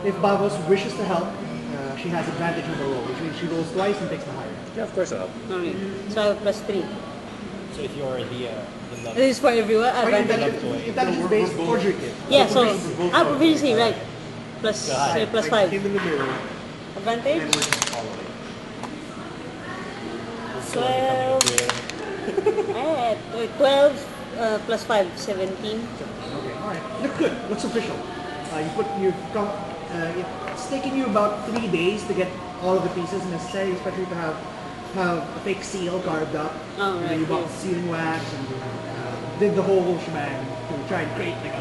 if Bavos wishes to help, she has advantage on the roll, which means she rolls twice and takes the higher. Yeah, of course I'll help. Okay. So I have +3. So if you're the love, This is for everyone. Or Advantage. intelligence based forgery kit. Yeah, so proficiency, right? Plus plus 5. Came in the middle, Advantage. and we're just following. 12. Alright, 12 plus 5, 17. Okay, all right. Look good. Looks official. It's taking you about 3 days to get all of the pieces necessary, especially to have a fake seal carved up. Oh, right, You bought yes. sealing wax and did the whole shebang to try and create like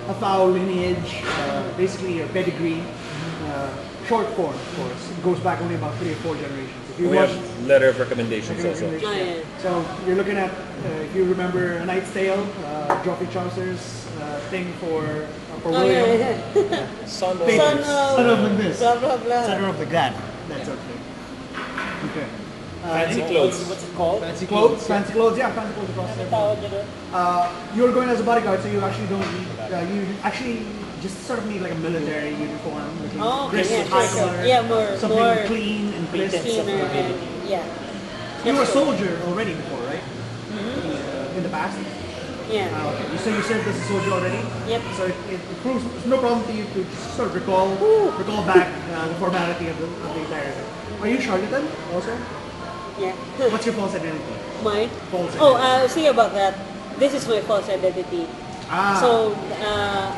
a foul lineage, basically a pedigree. Short form, of course. It goes back only about 3 or 4 generations. If you We have watch letter of recommendations also. Oh, yeah. So you're looking at, if you remember A Knight's Tale, Geoffrey Chaucer's thing for Oh, William. yeah, yeah. Son of Son of this. blah blah blah. Center of the God. That sort of thing. Okay. fancy clothes. what's it called? Fancy clothes. Fancy clothes. Yeah, fancy clothes across there. You're going as a bodyguard, so you actually don't need. You actually just sort of need like a military uniform. Looking Oh, okay, crisp, yeah, high sure, color, Yeah, more something clean and crisp. cleaner and yeah. You were a soldier already before, right? In the past. Yeah. Okay. So you served as a soldier already. Yep. So it proves it's no problem to you to just sort of recall back the formality of the entire thing. Are you charlatan also? Yeah. What's your false identity? Mine? False Oh, identity. see about that. This is my false identity. Ah. So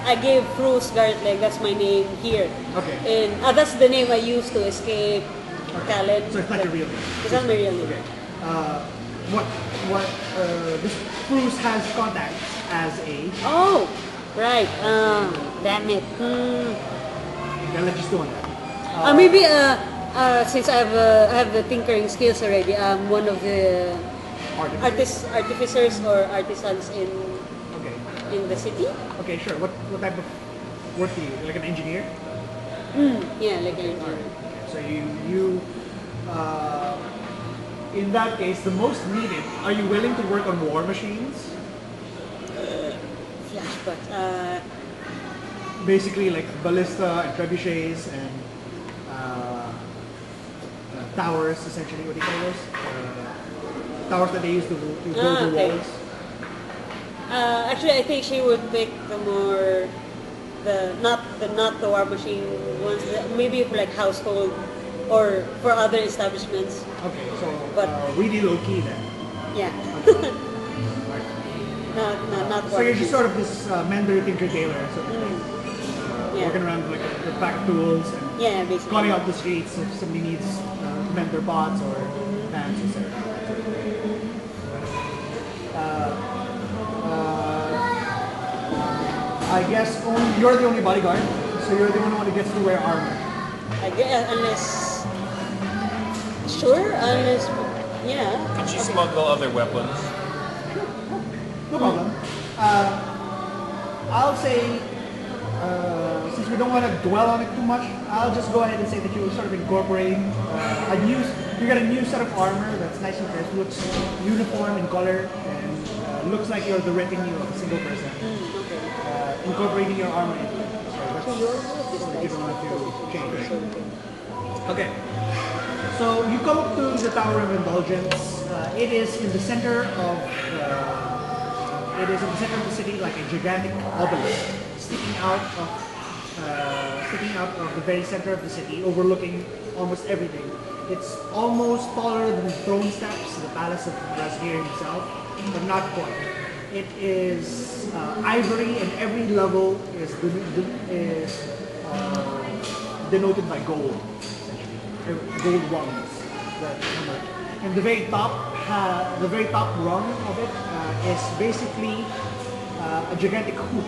I gave Bruce Gartleg, that's my name here. Okay. And that's the name I used to escape talent. So it's not your real name. It's not my real name. Okay. This Bruce has contacts as a. Oh, right. Damn it. I'll let you still on that. Maybe since I have the tinkering skills already, I'm one of the artificers or artisans Okay. in the city. Okay, sure. What type of work do you? Like an engineer? Yeah, like an engineer. So you in that case, the most needed. Are you willing to work on war machines? Flashbacks. Basically, like ballista and trebuchets and towers. Essentially, what do you call those? Towers that they use to build the Okay. walls. Actually, I think she would pick not the war machine ones. Maybe for like household or for other establishments. Okay, so But- really low key then. Yeah. Not So war you're just machines. sort of this mender, tinker, tailor sort of thing. Yeah. Walking around with like a pack of tools and Yeah, basically. calling out the streets if somebody needs to mend their pots or pans, etc. I guess you're the only bodyguard, so you're the only one who gets to wear armor. I guess unless yeah. Can she smuggle other weapons? No problem. I'll say, since we don't want to dwell on it too much, I'll just go ahead and say that you sort of incorporate you got a new set of armor that's nice and fresh, looks uniform in color, and looks like you're the retinue of a single person. Incorporating your armor in it. So that's what you don't want to change. Okay. So you come up to the Tower of Indulgence. It is in the center of the city, like a gigantic obelisk sticking out of the very center of the city, overlooking almost everything. It's almost taller than the throne steps, the palace of Razmiran himself, but not quite. It is ivory, and every level is denoted by gold, essentially. Gold rungs. And the very top rung of it is basically a gigantic hoop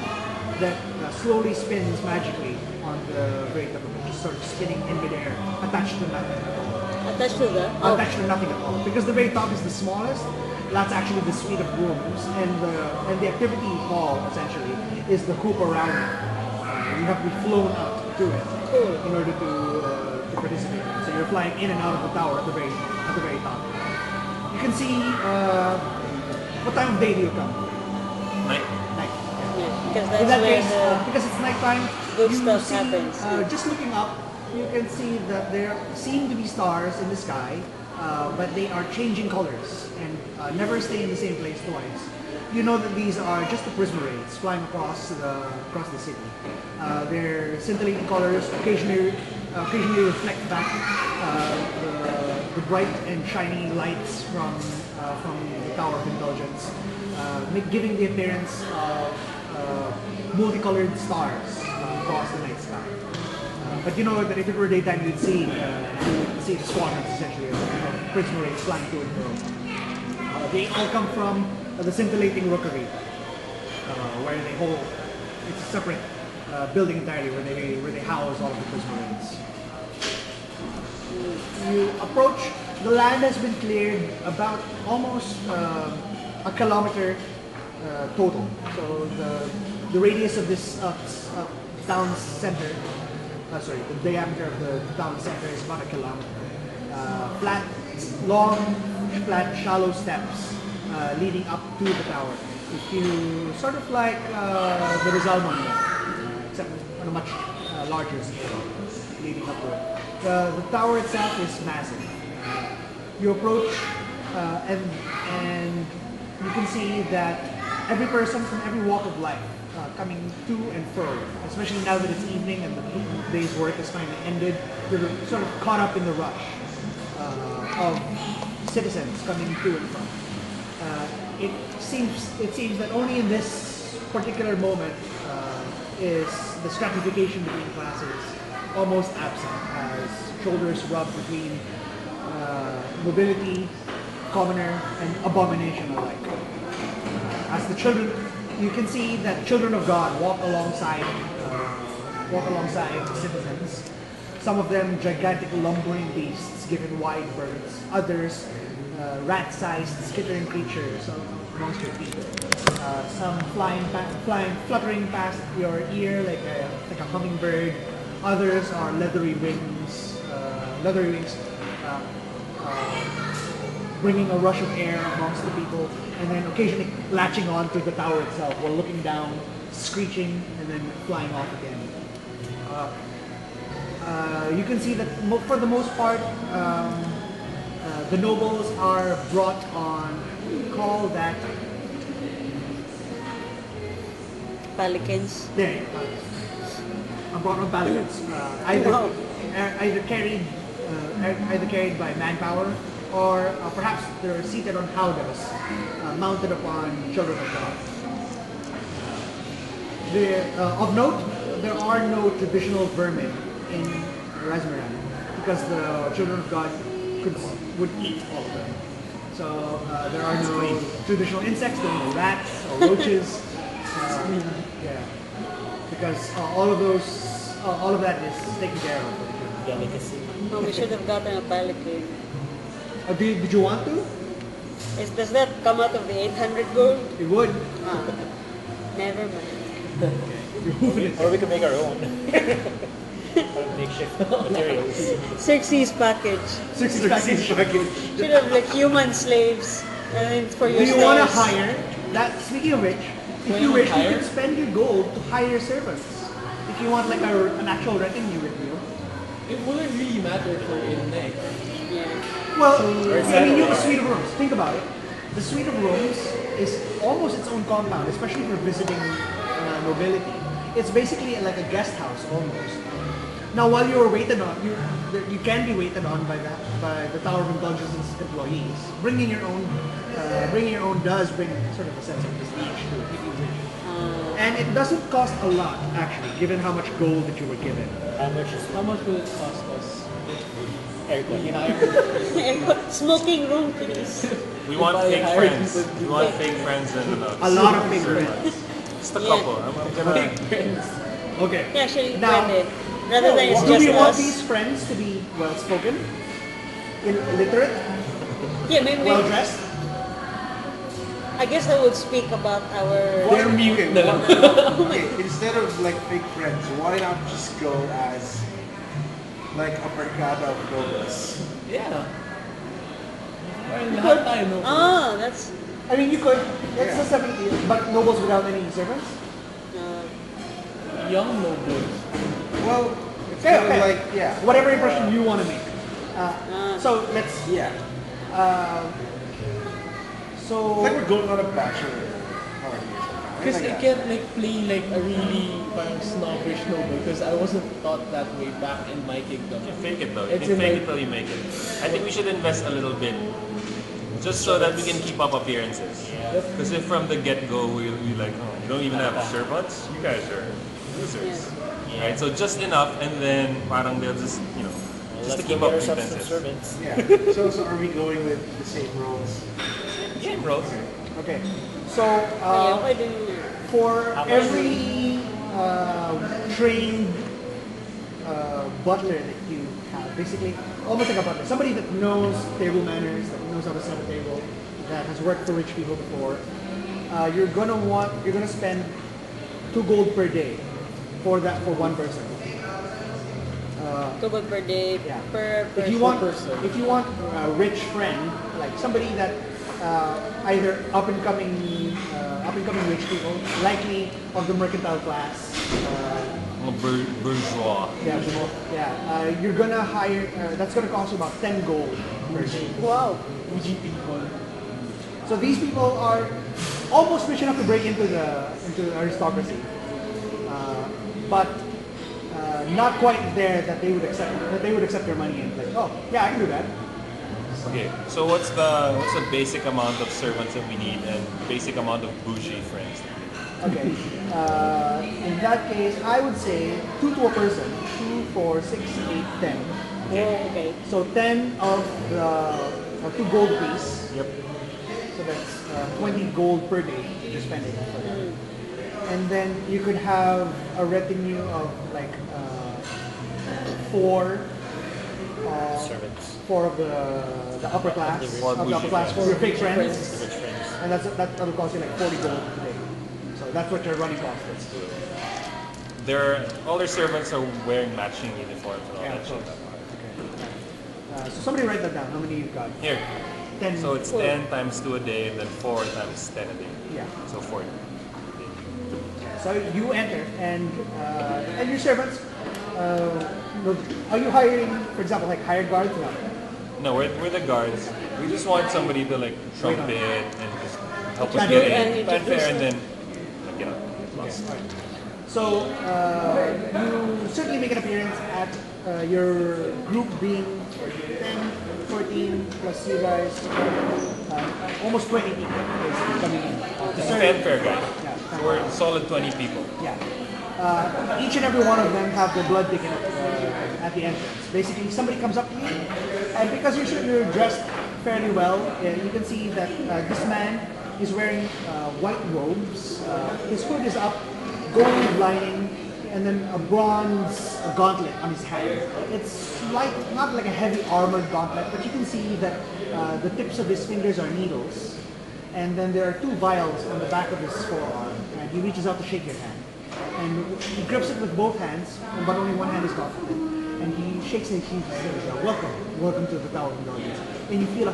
that slowly spins magically on the very top of it, just sort of spinning in midair, attached to nothing at all. Attached to the Attached to nothing at all. Because the very top is the smallest, that's actually the suite of rooms, and the activity hall essentially is the hoop around it. You have to be flown up to it in order to participate. So you're flying in and out of the tower at the very top. You can see what time of day do you come? Night. Night. Yeah. Because In that's that where case, the because it's nighttime, good you stuff see, happens. just looking up, you can see that there seem to be stars in the sky, but they are changing colors and never stay in the same place twice. You know that these are just the prismarids flying across the city. Their scintillating colors occasionally reflect back the bright and shiny lights from the Tower of Indulgence, giving the appearance of multicolored stars across the night sky. But you know that if it were daytime, you'd see the squadrons essentially of prismarids flying to and fro. They all come from the scintillating rookery, where they hold. It's a separate building entirely where they house all of the prismarids. You approach. The land has been cleared about almost a kilometer total. So the radius of this town's center, the diameter of the town center is about a kilometer. Flat, long, flat, shallow steps leading up to the tower. If you sort of like the Rizal Monument, except on a much larger scale, leading up to it. The tower itself is massive. You approach and you can see that every person from every walk of life coming to and fro, especially now that it's evening and the day's work is finally ended, you're sort of caught up in the rush of citizens coming to and from. It seems that only in this particular moment is the stratification between classes almost absent, as shoulders rub between nobility, commoner, and abomination alike. As the children, you can see that children of God walk alongside the citizens. Some of them gigantic lumbering beasts given wide berths. Others rat-sized skittering creatures amongst your feet. Some fluttering past your ear like a hummingbird. Others are leathery wings, bringing a rush of air amongst the people, and then occasionally latching on to the tower itself while looking down, screeching, and then flying off again. You can see that for the most part, the nobles are brought on, call that, Pelicans. there, are brought on paladins, either Wow. either carried by manpower, or perhaps they're seated on howdahs, mounted upon children of God. Of note, there are no traditional vermin in Razmiran, because the children of God would eat all of them. So there are no traditional insects, there are no rats or roaches. Yeah, because all of that is taken care of. Delicacy. No, we should have gotten a pelican. Did you want to? Does that come out of the 800 gold? It would. Ah, never mind. You're moving it. Or we could make our own. Makeshift materials. Xerxes package. 60 package. Should have like human slaves, and then for your Do you want to slaves. hire that? Speaking of which, if When you you wish, you hire? can spend your gold to hire servants. If you want like an actual retinue with you. It wouldn't really matter for in night. Yeah. Well, is I mean, you that- have a suite of rooms. Think about it. The suite of rooms is almost its own compound, especially for visiting nobility. It's basically like a guest house almost. Now, while you are waited on, you can be waited on by the Tower of Indulgence's employees. Bringing your own does bring sort of a sense of prestige to it, if you wish. And it doesn't cost a lot, actually, given how much gold that you were given. How much will it cost us? Aircon. Smoking room, please. We want If I fake hire friends. people to We want do- fake friends and A lot of big friends. just a Yeah. couple. I'm gonna. Okay. Yeah, actually, Now, pwede. Rather than it's do we just want us. these friends to be well spoken, illiterate, Yeah, maybe. well dressed? I guess I would speak about our. They're mute na lang. Okay, instead of like fake friends, why not just go as like a barkada of nobles? Yeah. Well, lahat tayo no. Ah, that's. I mean, you could. That's the 70, but nobles without any servants. No. young nobles. Well, it's Okay, kind of okay. like, yeah. Whatever impression you want to make. So let's. Yeah. So It's like we're going on a bachelor party or something. Because Like I that. can't like play like a really parang snobbish noble because I wasn't taught that way back in my kingdom. You can fake it though. You It's can in fake my- it till you make it. I think we should invest a little bit, just so that we can keep up appearances. Because if from the get-go we'll be like, oh, you don't even have servants, you guys are losers, right? So just enough, and then parang they'll just, you know, just to Let's keep go up get ourselves some pretenses. servants. Yeah. So are we going with the same roles? Yeah, bros. okay. So Kaya okay din. for How much every trained butler that you have, basically almost like a butler, somebody that knows table manners, that knows how to set a table, that has worked for rich people before, you're gonna spend 2 gold per day for one person. 2 gold per day Yeah. per If you person. want a rich friend, like somebody that either up and coming rich people, likely of the mercantile class, Bourgeois. you're gonna hire. That's gonna cost you about 10 gold per day. Wow. Bougie people. So these people are almost rich enough to break into aristocracy, but not quite there that they would accept your money and like, oh yeah, I can do that. Okay, so what's the basic amount of servants that we need and basic amount of bougie friends? Okay. In that case, I would say 2 to a person. 2, 4, 6, 8, 10. Oh, okay. So 10 of the 2 gold piece. Yep. So that's 20 gold per day you're spending for that. And then you could have a retinue of like 4 Servants. 4 of the upper class. Four Of the upper bougie class, friends. for your fake friends. The rich friends. And that'll cost you like 40 gold a day. So that's what your running cost is. All their servants are wearing matching uniforms and all Yeah, that of shit. course. Okay. So somebody write that down. How many you've got? Here, 10. so it's 10 times 2 a day, and then 4 times 10 a day. Yeah. So 40. So you enter, and your servants. Are you hiring, for example, like hired guards? No. No, we're the guards. We just want somebody to like trumpet and just help us Fanfare. get And in, fanfare, and then like, you know, get lost. So you certainly make an appearance at your group being 10, 14 plus you guys, almost 20 people basically coming in. to serve. Fanfare guy. Yeah, So we're a solid 20 people. Yeah. Each and every one of them have their blood taken at the entrance. Basically, somebody comes up to you, and because you're dressed fairly well, you can see that this man is wearing white robes. His hood is up, gold lining, and then a bronze gauntlet on his hand. It's not like a heavy armored gauntlet, but you can see that the tips of his fingers are needles. And then there are 2 vials on the back of his forearm, and he reaches out to shake your hand. And he grips it with both hands, but only one hand is gauntleted. And he shakes it and he says, welcome to the Tower of Indulgence. And you feel a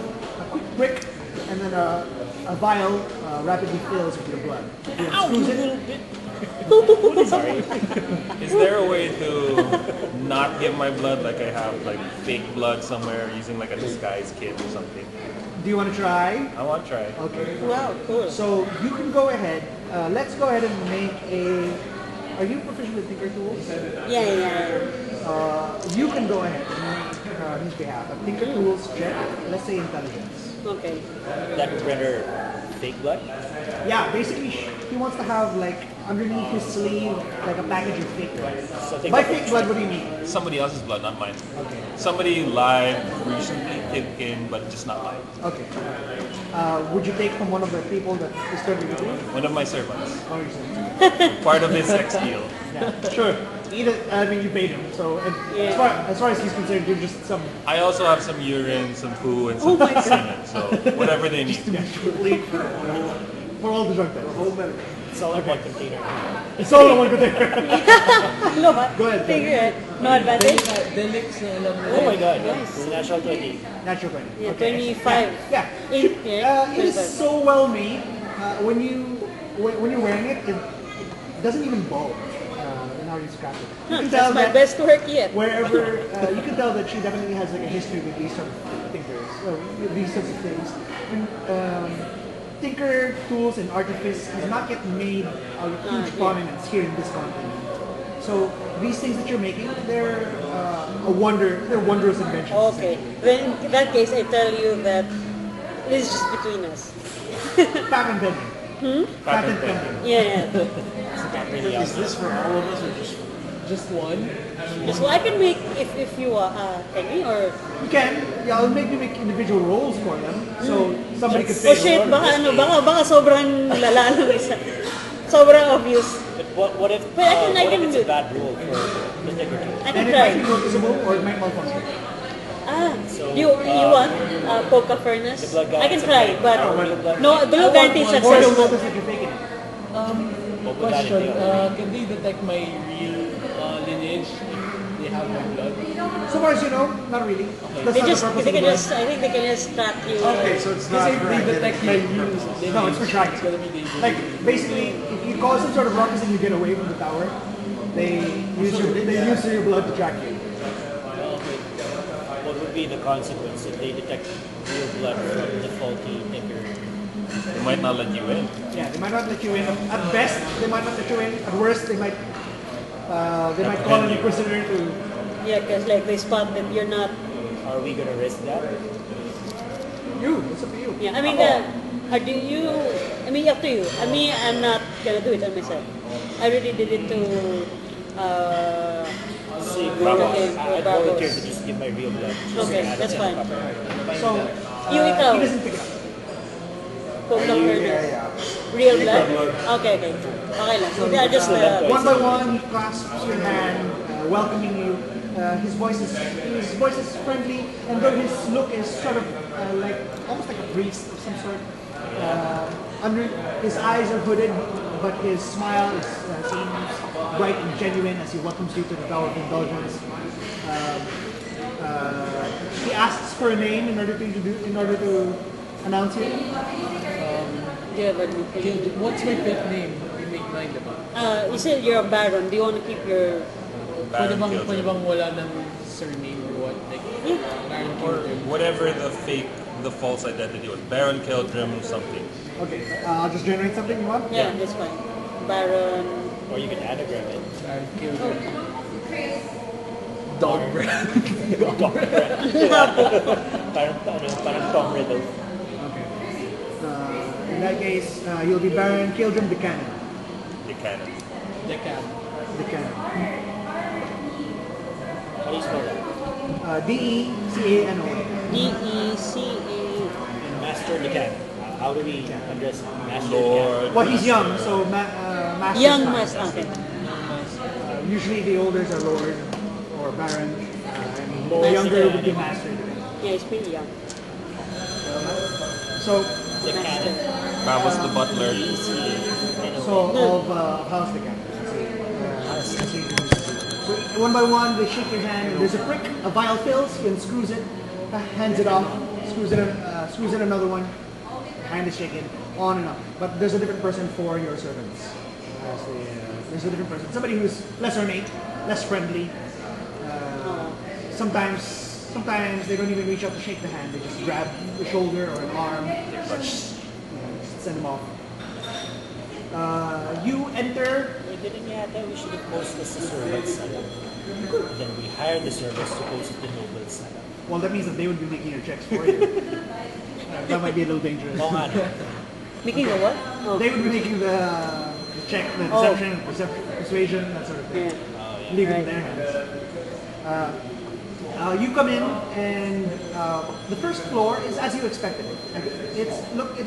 quick prick, and then a vial rapidly fills with your blood. He unscrews it. Sorry. Is there a way to not get my blood like I have like fake blood somewhere using like a disguise kit or something? Do you want to try? I want to try. Okay. Wow, cool. So you can go ahead. Let's go ahead and make a. Are you proficient with Tinker Tools? Yeah. You can go ahead and make on his behalf a Tinker Tools check. Let's say intelligence. Okay. That would render fake blood. Yeah, basically he wants to have like underneath his sleeve like a package of fake blood. So I think By that would- fake blood, what do you mean? Somebody else's blood, not mine. Okay. Somebody live recently kicked in, but just not mine. Okay. Would you take from one of the people that is currently with you? One of my servants. Or is it? Part of his sex deal. Yeah, sure. Either, I mean, you paid him, so Yeah. as far as he's concerned, you're just some. I also have some urine, some poo, and some semen. So whatever they need. For all the drug tests. It's all in one container. It's all in one container. No, but Go ahead, figure it. No advantage? Delix na alam mo. Oh my god. Nice. It's a natural 20. Natural 20. Yeah, Okay. 25. Yeah. It is so well made. When you're wearing it, it doesn't even bulge. already scrapped it. You can That's tell my that best work yet. wherever you can tell that she definitely has like a history with these sort of thinkers, with these sorts of things. And, tinker tools and artifice has not yet made a huge prominence here in this continent. So these things that you're making, they're a wonder. They're wondrous inventions. Okay. Then in that case, I tell you that this is just between us. Patent pending. Patent pending. Yeah. Is this for all of us or just one. So I can make if you can we or You can. Yeah, I'll make you make individual roles for them. So somebody could oh say, shit baka sobrang lala ng isa. Sobrang obvious. But what if, But I what can if it's do a bad rule for the integrity? I then can it might be try. noticeable or it might malfunction. You want poke a furnace? The blood guy I can is try, okay. but Blood- no, don't guarantee Or they'll success. notice that you're faking it. What would that Question, entail? can they detect my real lineage if they have my blood? So far as you know, not really. That's They not just the purpose they of the can blood. just I think they can just track you. okay? So it's not Because if for they detect my identification real purposes. lineage, No, it's for tracking. it's gonna be dangerous. Like basically, if you cause some sort of ruckus and you get away from the tower, they use your blood to track you. Okay. What would be the consequence if they detect real blood from the faulty tinker? They might not let you in. Yeah, they might not let you in. At best, they might not let you in. At worst, they might call an Inquisitor to. Yeah, because like they spot that you're not. Are we gonna risk that? You. It's up to you. Yeah, I mean, do you? I mean, up to you. I mean, I'm not gonna do it on myself. I already did it to. See, Bravo. I'd volunteer to just give my real blood. Okay, that's fine. So You ikaw, he doesn't pick it up. poke the furnace. Yeah. Real blood? Okay, okay. Okay lang. So, just One by one, he clasps your hand, welcoming you. His voice is friendly, and though his look is sort of like almost like a priest of some sort. Under his eyes are hooded, but his smile seems bright and genuine as he welcomes you to the Tower of Indulgence. He asks for a name in order to announce you. yeah, but Okay, what's my fake name? You make mine, diba? you said you're a baron. Do you want to keep your? Pwede bang wala ng surname or what? Like, Baron Or Kilter. whatever the false identity was. Baron Keldrim something. Okay, I'll just generate something you want. Yeah, that's fine. Baron. Or you can anagram it. Baron Kilter. Dog bread. Parang Tom Riddle. Okay. In that case, you'll be Baron Kildrum the Cannon. The canon. Decad. The Cannon. How do you spell that? D-E-C-A-N-O. D-E-C-A. Master Decan. How do we address Master Lord. Well, he's young, so master's Young fine. Master. Okay. Usually the olders are Lord or Baron, and the Master. younger would be Master. Yeah, it's pretty young. So, Decan. Ramos the butler. of House the Cannon. So one by one, they shake your hand, and there's a prick, a vial fills, he unscrews it, hands it off, screws in another one, hand is shaken, on and on. But there's a different person for your servants. There's a different person, somebody who's less ornate, less friendly. Sometimes they don't even reach out to shake the hand, they just grab the shoulder or an arm, just send them off. You enter. Didn't yata we should have posted this to servants setup. Then we hired the service to post it to noble setup. Well, that means that they would be making your checks for you. That might be a little dangerous. Oo nga, no? Making a what? Oh. They would be making the check, the deception, persuasion, that sort of thing. Yeah. Leave it in their hands. You come in, and the first floor is as you expected. It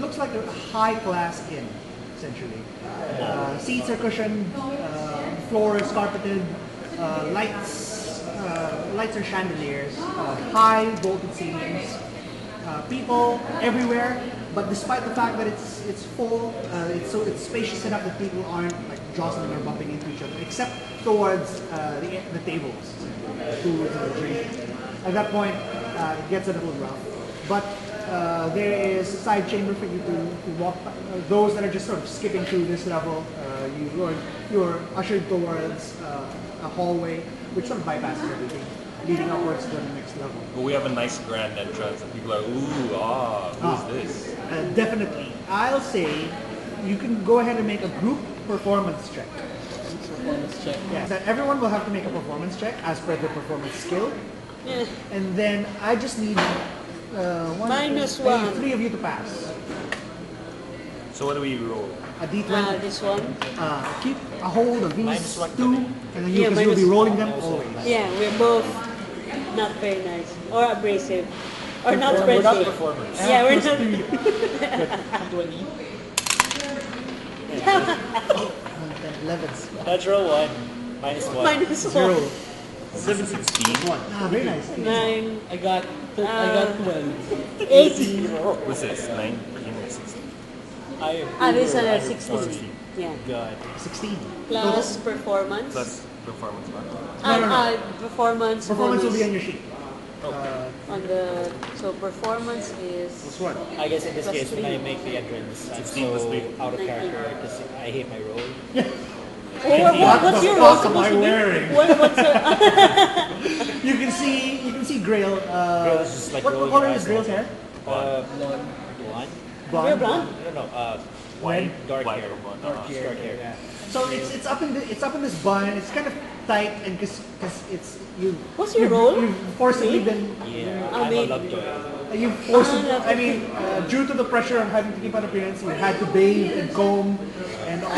looks like a high-class inn, essentially. Seats are cushioned, floor is carpeted, lights are chandeliers, high vaulted ceilings, people everywhere. But despite the fact that it's full, it's spacious enough that people aren't like jostling or bumping into each other, except towards the tables, food and drink. At that point, it gets a little rough. But there is a side chamber for you to walk. Those that are just sort of skipping through this level, you're ushered towards a hallway, which sort of bypasses everything, leading upwards to the next level. But we have a nice grand entrance, and people are, ooh, who's this? Definitely. I'll say you can go ahead and make a group performance check. Performance check. Yeah. That everyone will have to make a performance check as per their performance skill. Yeah. And then I just need -1. 3 of you to pass. So what do we roll? A D20. This one. Keep a hold of these -1 two, and then you, Yeah, because you'll be minus- rolling them always. Yeah, we're both not very nice or abrasive or not We're not friendly. performers. Yeah, we're not. 20. 11s. Natural 1, -1. Zero. -1. 716. Very nice. 9, I got 12. 8. What's this? 9, 14, or 16? This is 16. 16. Yeah. God. 16. Plus performance. Plus performance bar. Performance. Performance will bonus be on your sheet. on the. So performance is. What's what? I guess in this Plus case, when I 3. make the entrance, I'm 16 plus so 3. out of character because I hate my role. What's your role supposed to be? What's your, You can see Grail. Grail is just like what rolling color your is eyes Grail's like hair? Blonde. You're blonde? No, White? dark White hair. or blonde. Dark hair. Yeah. So it's up in this bun. It's kind of tight, and because it's you. What's your role? You've forcibly been. Yeah, I I'm a mean- lovejoy. You forcibly. I mean, due to the pressure of having to keep an appearance, you had to bathe and comb and all.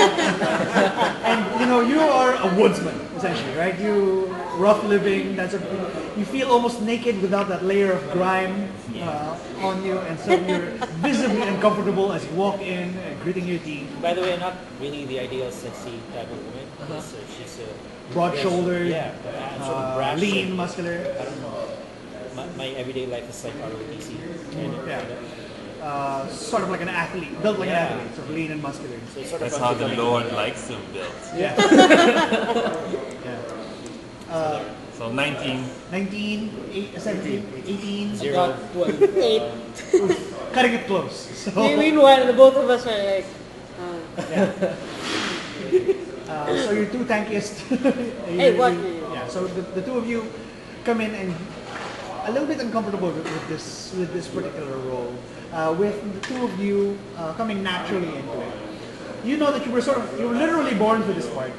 And you know, you are a woodsman essentially, right? You rough living. That's you feel almost naked without that layer of grime on you, and so you're visibly uncomfortable as you walk in, gritting your teeth. By the way, I'm not really the ideal sexy type of woman. So she's Broad-shouldered, yeah, sort of brash, lean, and muscular. I don't know. My everyday life is like ROTC. Yeah. Sort of like an athlete, built like an athlete, sort of lean and muscular. So it's sort That's of how the becoming- Lord likes him built. Yeah. Yeah. So 19. 19, 17, 18, Zero. Got 12. 8. cutting it close. So, Meanwhile, the both of us are like. so your two tankiest. Hey, what? Yeah. So the two of you come in and a little bit uncomfortable with this particular role. With the two of you coming naturally into it. You know that you were literally born for this part.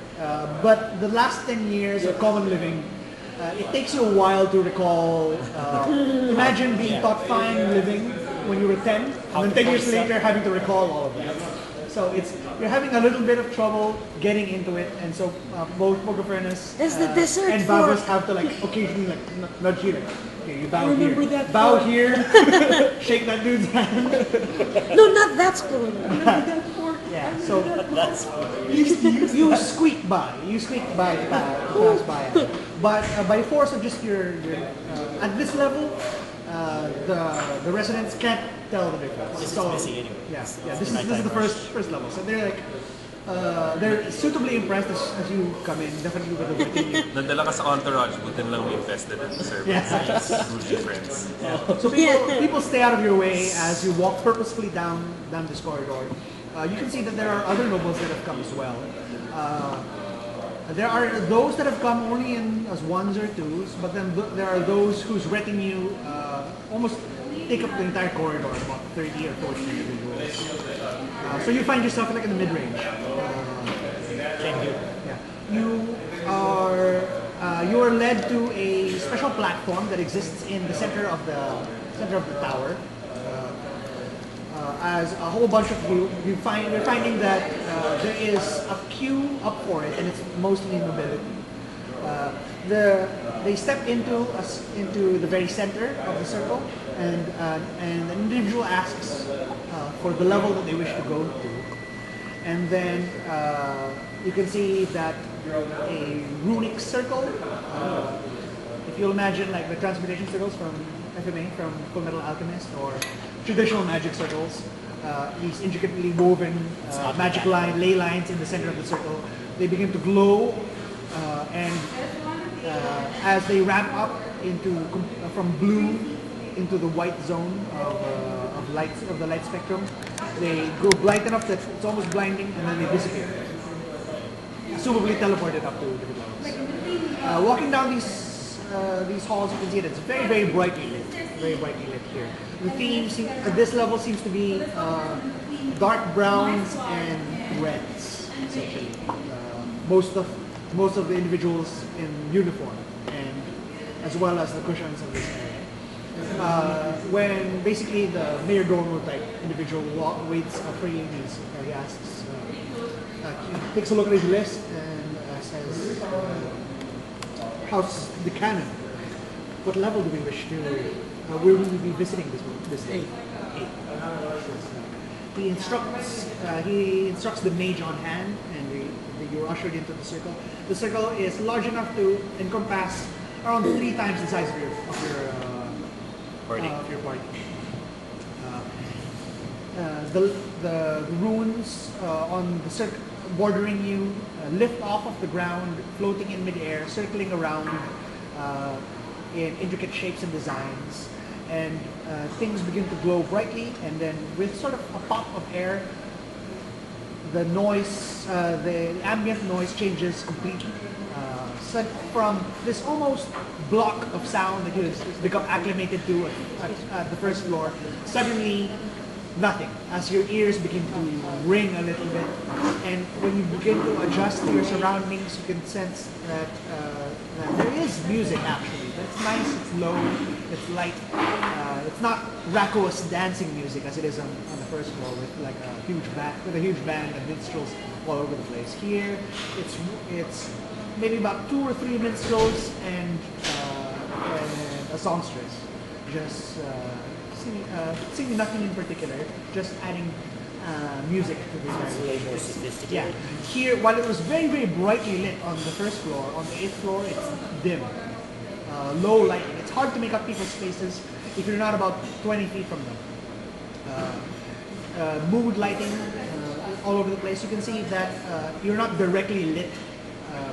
But the last 10 years of common living, it takes you a while to recall. Imagine being taught fine living when you were 10, and then 10 years later having to recall all of that. So you're having a little bit of trouble getting into it, and so both Poker Furnace That's the desert and fork. Babos have to like occasionally like nudge you. Like, okay, you bow remember here, that bow fork. here, shake that dude's hand. No, not that spoon. Yeah, so you squeak by to pass by. But by force of just your at this level, the residents can't tell the difference. This is So, busy anyway. yeah. This is nighttime the first level. So they're like they're suitably impressed as you come in. Definitely with the routine. Nandala ka sa entourage, butin lang we invested in the service. Yeah. Bougie friends. So people stay out of your way as you walk purposefully down this corridor. You can see that there are other nobles that have come as well. There are those that have come only as ones or twos, but then there are those whose retinue almost take up the entire corridor, about 30 or 40 individuals. So you find yourself like in the mid-range. Yeah. You are led to a special platform that exists in the center of the tower. As a whole bunch of you're finding that there is a queue up for it, and it's mostly nobility. They step into the very center of the circle, and an individual asks for the level that they wish to go to, and then you can see that a runic circle. If you'll imagine like the transmutation circles from FMA, from Fullmetal Alchemist, or traditional magic circles, these intricately woven magic ley lines in the center of the circle, they begin to glow, and as they ramp up from blue into the white zone of lights of the light spectrum. They go bright enough that it's almost blinding, and then they disappear. Assumably teleported up to different levels. Walking down these halls, you can see that it's very brightly lit. Very brightly lit here. The theme at this level seems to be dark browns and reds, essentially. Most of the individuals in uniform, and as well as the cushions of this area. When basically the mayordomo type individual waits for you, he asks, he takes a look at his list and says, "How's the canon? What level do we wish to? Where will we be visiting this day?" He instructs the mage on hand, and you're ushered into the circle. The circle is large enough to encompass around 3 times the size of your party. The runes on the circle bordering you lift off of the ground, floating in midair, circling around in intricate shapes and designs. And things begin to glow brightly, and then with sort of a pop of air, the noise, the ambient noise changes completely. So from this almost block of sound that has become acclimated to at the first floor, suddenly nothing, as your ears begin to ring a little bit, and when you begin to adjust to your surroundings, you can sense that there is music actually. It's nice, it's low, it's light. It's not raucous dancing music as it is on the first floor with like a huge band and minstrels all over the place. Here, it's maybe about 2 or 3 minstrels and a songstress, just singing nothing in particular, just adding music to the It's way more sophisticated. Yeah. Here, while it was very brightly lit on the first floor, on the 8th floor it's dim, low lighting. It's hard to make out people's faces if you're not about 20 feet from them. Mood lighting all over the place. You can see that you're not directly lit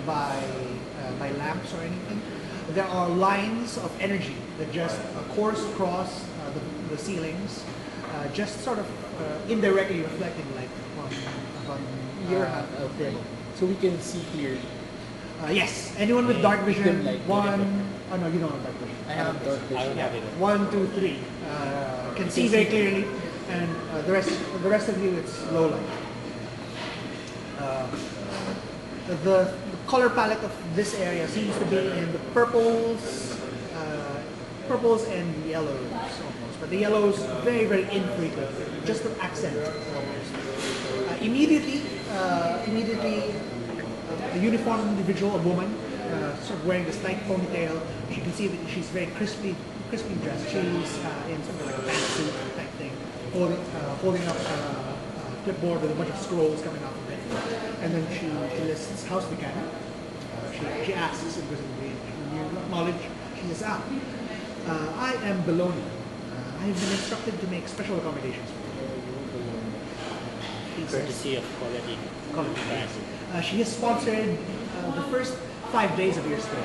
by lamps or anything. There are lines of energy that just course across the ceilings, just sort of indirectly reflecting light on your half of the table. So we can see clearly. Yes, anyone with dark vision, Like, oh no, you don't have dark vision. I have dark I vision. don't have it. 1, 2, 3 can see very clearly, and the rest of you it's low light. The color palette of this area seems to be in the purples and yellows almost, but the yellows very infrequent, just an accent almost. Immediately, a uniformed individual, a woman, sort of wearing this tight ponytail. You can see that she's very crisply dressed. She's in something like a pantsuit type thing, holding up a clipboard with a bunch of scrolls coming off of it. And then she lists House Buchanan. She asks, and when you acknowledge, she says, I am Bologna. I have been instructed to make special accommodations for you. Courtesy of quality. She has sponsored the first 5 days of your stay.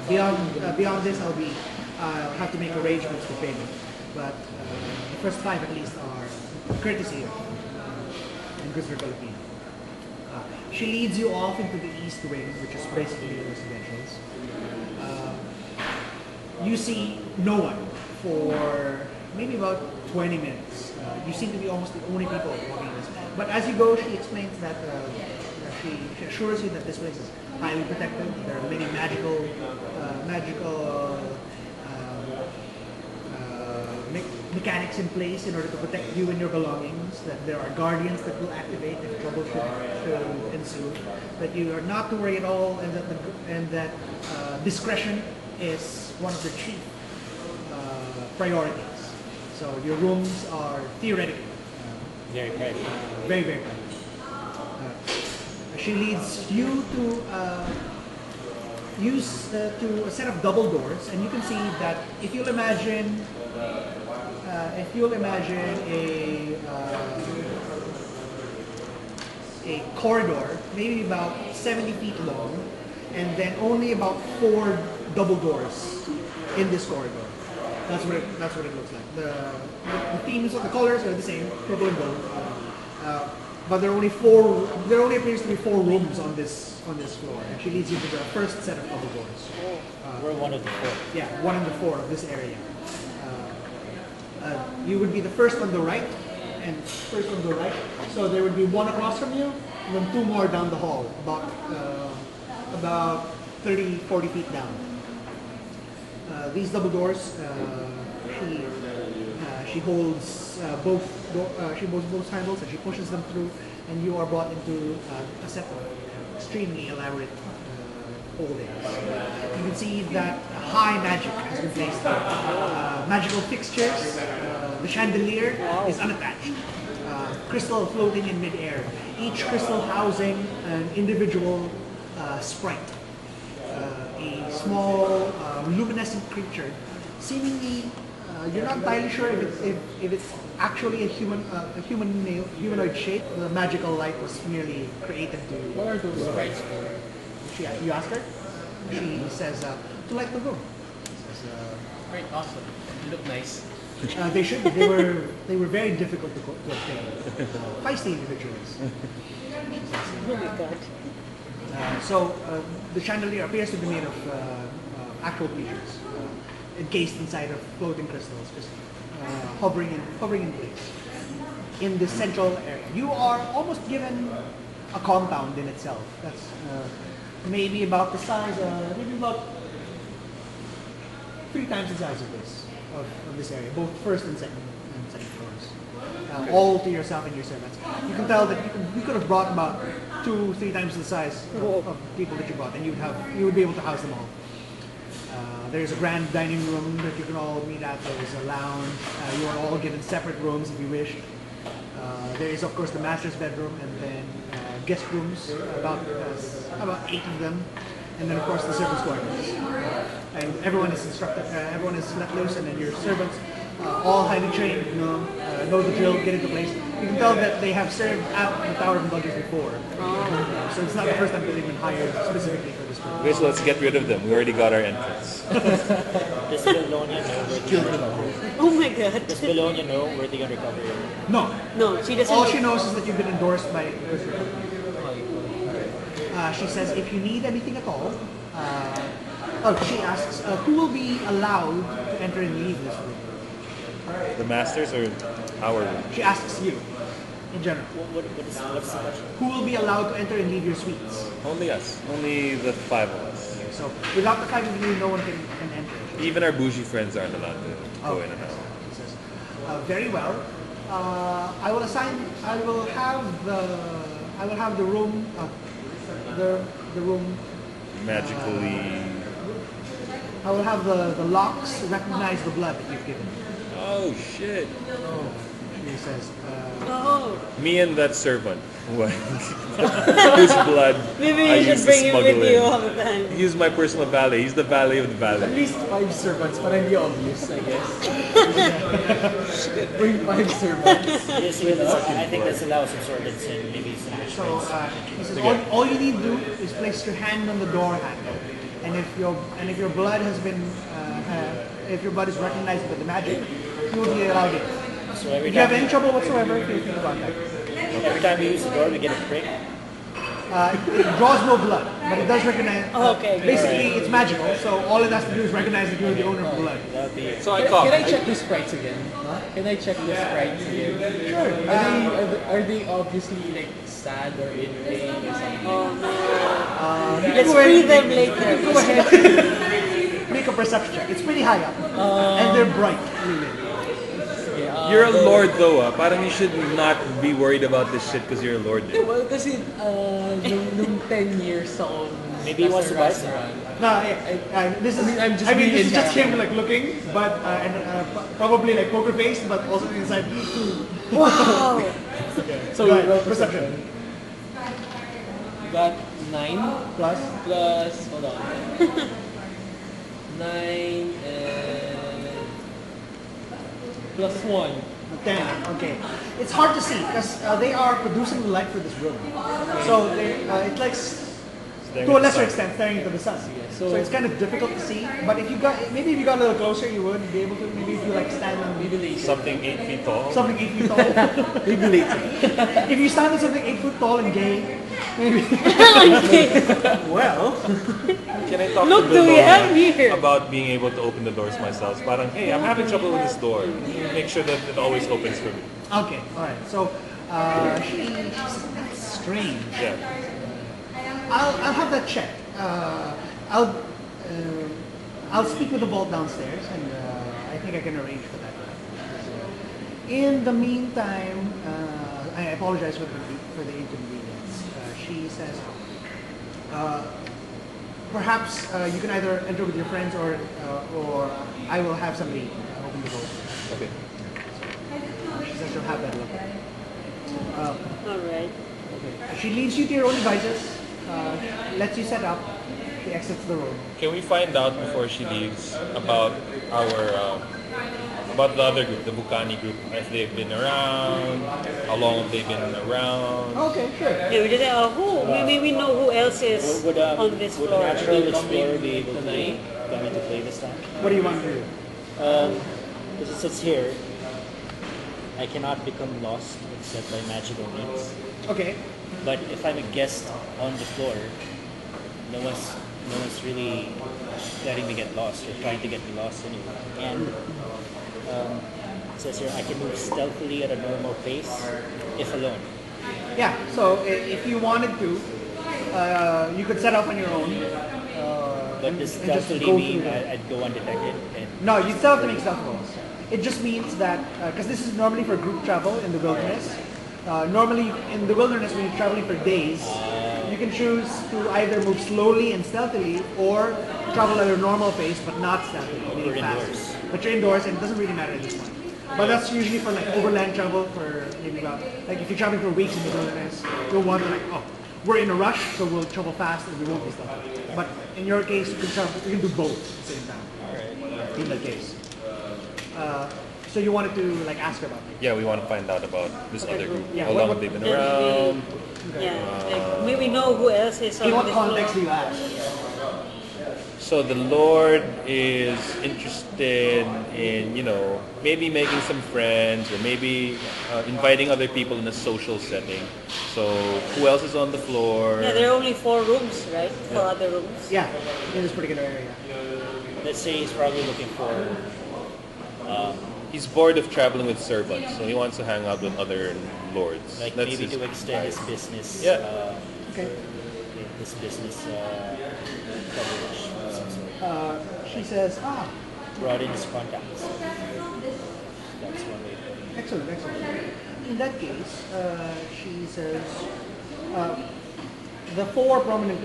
Beyond this, I'll have to make arrangements for payment. But the first 5 at least are courtesy of Inquisitor Collatina. She leads you off into the east wing, which is basically the residentials. You see no one for maybe about 20 minutes. You seem to be almost the only people walking this. But as you go, she explains that she assures you that this place is highly protected. There are many magical mechanics in place in order to protect you and your belongings. That there are guardians that will activate if trouble should ensue. That you are not to worry at all, and that discretion is one of the chief priorities. So your rooms are theoretically Very private. very private. She leads you to to a set of double doors, and you can see that if you'll imagine a corridor, maybe about 70 feet long, and then only about 4 double doors in this corridor. That's what it looks like. The themes of the colors are the same, purple and gold. But there only appears to be 4 rooms on this floor, and she leads you to the first set of double doors. We're one of the 4. Yeah, 1 and the 4 of this area. You would be the first on the right, and first on the right. So there would be 1 across from you, and then 2 more down the hall, about 30, 40 feet down. These double doors, she holds she holds both handles and she pushes them through, and you are brought into a set of extremely elaborate holdings. You can see that high magic has been placed there. Magical fixtures, the chandelier is unattached. Crystal floating in midair. Each crystal housing an individual sprite. A small luminescent creature, seemingly you're not entirely sure if it's actually a humanoid shape. The magical light was merely created to. What are those sprites for? You ask her. She says to light the room. Says, Great, awesome. You look nice. they should. They were very difficult to obtain. Feisty individuals. Oh my god. So the chandelier appears to be made of actual creatures, encased inside of floating crystals, just hovering in place. In the central area, you are almost given a compound in itself. That's maybe about the size, maybe about 3 times the size of this area, both first and second floors. All to yourself and your servants. You can tell that you could have brought about 2-3 times the size of people that you brought, and you would be able to house them all. There's a grand dining room that you can all meet at. There's a lounge. You are all given separate rooms if you wish. There is, of course, the master's bedroom, and then guest rooms, about 8 of them, and then, of course, the servants' quarters. And everyone is instructed. Everyone is let loose, and then your servants, all highly trained, know the drill, get into place. You can tell that they have served at the Tower of Indulgence before. So it's not the first time that they've been hired specifically for this purpose. Okay, so let's get rid of them. We already got our entrance. Does Belonia know where the undercover? Oh my god. Does Belonia know where the undercover is? No. No, she doesn't. All know. she knows is that you've been endorsed by she says if you need anything at all, she asks who will be allowed to enter and leave this room. The masters or our room? She asks you, in general. What's the question? Who will be allowed to enter and leave your suites? Only us. Only the 5 of us. So without the 5 of you, no one can enter. Even our bougie friends aren't allowed to go in and out. She says, very well. I will have the room. The room. Magically. I will have the locks recognize the blood that you've given. Oh shit. She says, Oh, Me and that servant. Whose blood maybe I you should used to bring him smuggle with you in. all the time. He's my personal valet. He's the valet of the At valet. least 5 servants, but I'm the obvious, I guess. Bring 5 servants. Yes, I think that's allows some sort of sin, maybe some so restraints. he says, all you need to do is place your hand on the door handle, and if your blood has been if your blood is recognized by the magic, you will be allowed in. So every If you have time, any trouble whatsoever, feel free to contact. every time we use the door, we get a prick. It draws no blood, but it does recognize. Okay, good. Basically, it's magical, so all it has to do is recognize that you're the owner of the blood. That would be it. So I Can cough. I check the sprites again? Can I check the sprites again? Sure. Are they obviously like sad or in pain or something? Oh no. You Let's go ahead- free them Go later. ahead. Make a perception check. It's pretty high up, and they're bright. Really. You're a lord though, Parang you should not be worried about this shit because you're a lord. Yeah, well, kasi nung 10 years ako Maybe he wants to buy some. No, this is. I'm just I mean, being this is just in him like looking, but probably like poker face, but also inside. Wow. So go ahead, perception got 9 plus. hold on. 9 and plus 1. 10. Okay. It's hard to see because they are producing the light for this room. So it's like Staring to a at the lesser sun. extent, staring into the sun. So- So it's kind of difficult to see. But if you got maybe if you got a little closer, you would be able to. Maybe if you like stand on Something 8 feet tall. something 8 feet tall. If you stand on something 8 foot tall and gay, maybe. Well, Can I talk Look, to the do we door have here? about being able to open the doors myself? Parang, hey, I'm having trouble with this door. Make sure that it always opens for me. okay, all right. So that's strange. Yeah. I'll have that checked. I'll speak with the vault downstairs, and I think I can arrange for that. In the meantime, I apologize for the inconvenience. She says, perhaps you can either enter with your friends, or I will have somebody open the door. Okay. She says she'll have that look. All right. She leaves you to your own devices, lets you set up, she exits the room. Can we find out before she leaves about our about the other group, the Bukani group, if they've been around, how long have they been around? Okay, sure. Yeah, we just who? We know who else is Would on this would a floor. natural explorer be able to come into play this time? What do you want to do? Because it says here, I cannot become lost except by magical means. Okay. But if I'm a guest on the floor, no one's really letting me get lost or trying to get me lost anyway. And it says here I can move stealthily at a normal pace if alone. Yeah, so if you wanted to, you could set up on your own. But does and just stealthily go mean through the- I'd go undetected? And No, you still have to make stealth rolls. It just means that, because this is normally for group travel in the wilderness. Normally in the wilderness when you're traveling for days, you can choose to either move slowly and stealthily or travel at a normal pace but not stealthily, meaning Or fast. indoors. But you're indoors and it doesn't really matter at this point. But that's usually for like overland travel, for maybe about, like if you're traveling for weeks in the wilderness, you'll want to like, oh, we're in a rush, so we'll travel fast and we won't be stealthy. But in your case, you can travel, you can do both at the same time. In that case. So you wanted to like ask about it. Yeah, we want to find out about this other group. Yeah, How what- long what- have they been Then around? Yeah, like, we know who else is on In what this context do floor. you ask? So the Lord is interested in, maybe making some friends or maybe inviting other people in a social setting. So who else is on the floor? Yeah, there are only 4 rooms, right? 4 other rooms. Yeah, in this particular area. let's say he's probably looking for He's bored of traveling with servants, so he wants to hang out with other lords. like That's maybe his to extend his business. Yeah. Okay. His business coverage. of some sort. She says, Broaden his contacts. That's one way. excellent, excellent. In that case, she says, the four prominent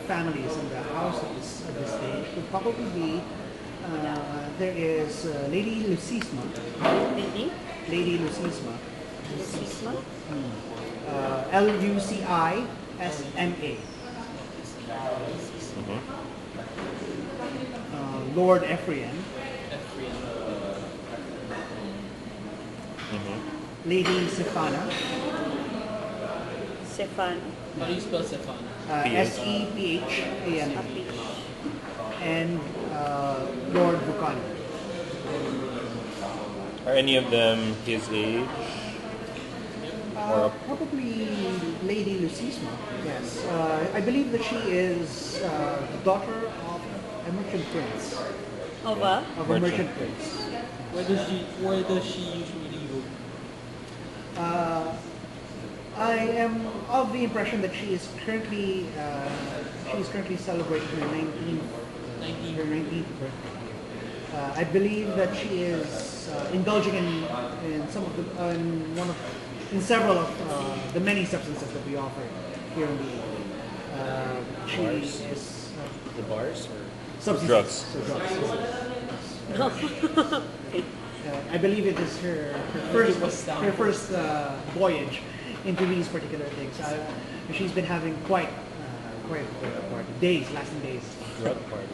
families in the house at this stage would probably be, there is Lady Lucisma, Maybe. Lady Lucisma, Lucisma. Lucisma, Lord Ephraim, Lady Sephana, Stefan. How do you spell Stefan? Sephana, and Lord Buchan. Are any of them his age? Probably Lady Lucisma, yes. I believe that she is the daughter of a merchant prince. Of a? Of a merchant prince. Where does she usually go? I am of the impression that she is currently celebrating her 19th birthday. I believe that she is indulging in some of the in several of the many substances that we offer here in the she Bars? is The bars or substances. Drugs. So drugs. I believe it is her first voyage into these particular things. She's been having quite a party, lasting days, drug party.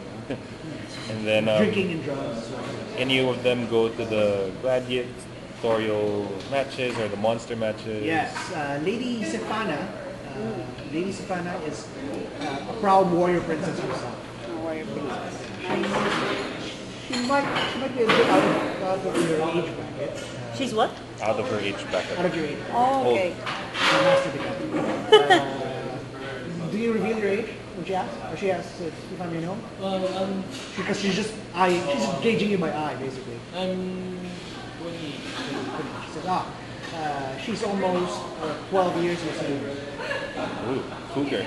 And then drinking and drugs. any of them go to the gladiatorial matches or the monster matches? Yes, Lady Sephana Lady Savannah is a proud warrior princess herself. Warrior princess. Nice. She might be a bit out of your age bracket. She's what? Out of her age bracket. Out of your age. Oh, okay. Master do you reveal your age when she asks? Or she asks if I may know? Well, Because she's just gauging you by eye, basically. I'm 28. She says, she's almost 12 years your senior. Ooh, cougar.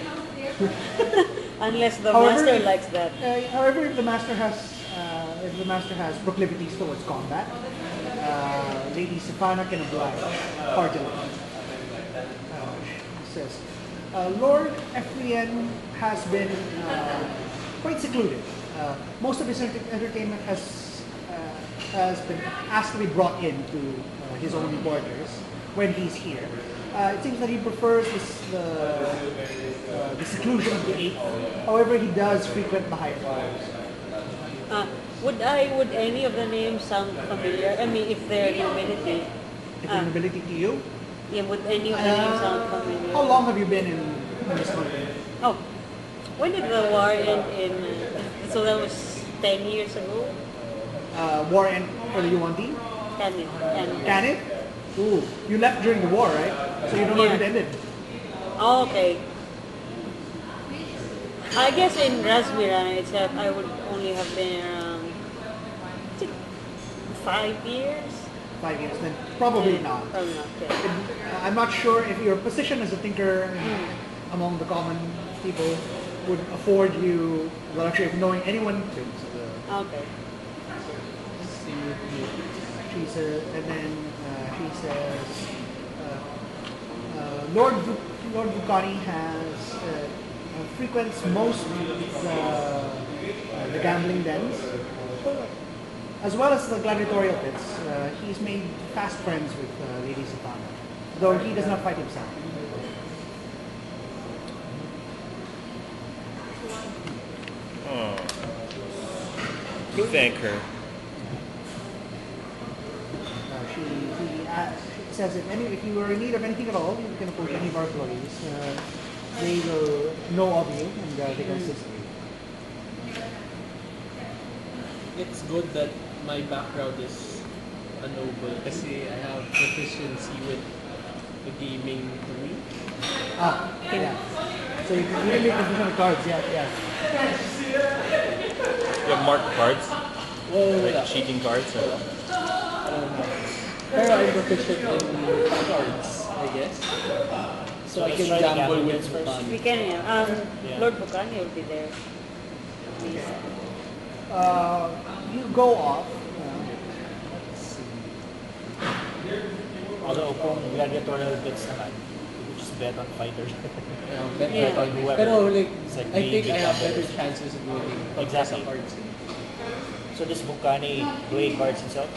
Unless the However, master likes that. However, if the master has proclivities towards combat, Lady Savannah can oblige heartily. She says, Lord Ephrian has been quite secluded. Most of his entertainment has been asked to be brought into his own quarters when he's here. It seems that he prefers the seclusion of the eighth. However, he does frequent the higher floors. Would any of the names sound familiar? I mean, if they're nobility. If the nobility to you, Yeah, would any of the names sound familiar? how long have you been in this country? Oh, when did the war end so that was 10 years ago? War end for the Yuan team? Can it? Ooh, you left during the war, right? So you don't know if it ended. Oh, okay. I guess in Razmiran itself, I would only have been around 5 years. 5 years, then probably not. Probably not. Okay. I'm not sure if your position as a thinker among the common people would afford you the luxury of knowing anyone too. So Okay. she says, and then she says, Lord Vucani frequents most the gambling dens, as well as the gladiatorial pits. He's made fast friends with Lady Savannah, though he does not fight himself. You thank her. She says if you are in need of anything at all, you can approach any of our employees. They will know of you and they can assist you. It's good that my background is a noble kasi I have proficiency with the gaming three. Yeah. So you can make additional cards, yeah. You have marked cards? Well, Like cheating cards? Or? pero I'm proficient in cards, I guess. So I can gamble with fun. We can, Lord Bukani will be there. Please. You go off. Although kung gladiatorial bits naman, you just bet on fighters. Yeah. on whoever. Pero like, It's like I think I have better better chances of winning Exactly. sa cards. So does Bukani play cards himself?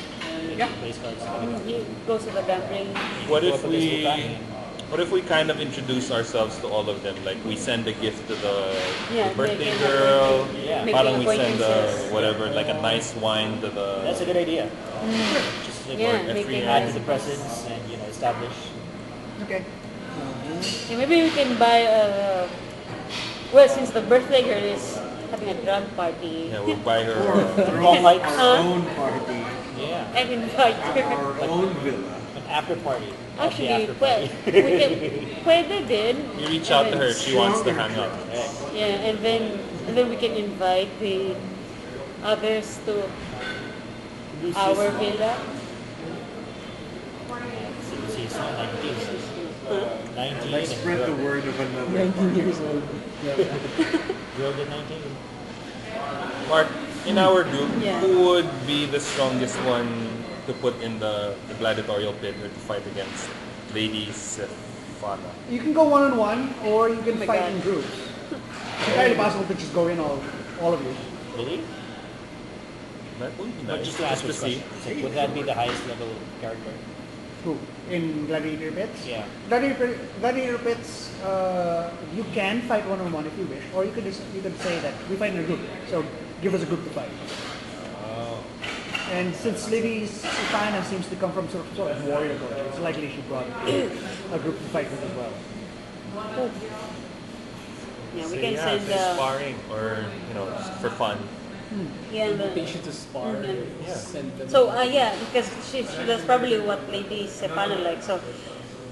Yeah. He plays cards. He goes to the gambling. What Go if up against we Bukani. what if we kind of introduce ourselves to all of them? Like we send a gift to the Yeah, birthday making- girl. Yeah. Making Parang we send acquaintances. whatever, like a nice wine to the That's a good idea. Just like Yeah, Lord making Ephrian. add to the presence and establish. Okay. Yeah, maybe we can buy well, since the birthday girl is having a drug party, Yeah, we'll buy her. Long lights. Our own party, Yeah. and invite her. our own villa. An after party. Actually, After well, party. we can, pwede din. You reach out to her. She wants to hang out. Right. Yeah, and then we can invite the others to our villa. Since he's 19. 19 Like spread the and word of another. 19 years old. Grilled at 19. Mark, in our group, Yeah. who would be the strongest one to put in the gladiatorial pit or to fight against Lady Savannah? You can go one-on-one or you can my fight God. in groups. It's entirely possible to just go in all of you. Really? That would be But nice. just to ask to this see. question, so would that be the highest level character? Who? In gladiator pits? Yeah. Gladiator pits, you can fight one-on-one if you wish, or you could say that we fight in a group. So give us a group to fight. Oh. And since Lady Savannah seems to come from sort of warrior culture, it's likely she brought a group to fight with as well. Yeah, we So can yeah, send so sparring or just for fun. yeah, Invitation to spar. Yeah. Send them. So yeah, because that's probably what Lady Stefana likes. So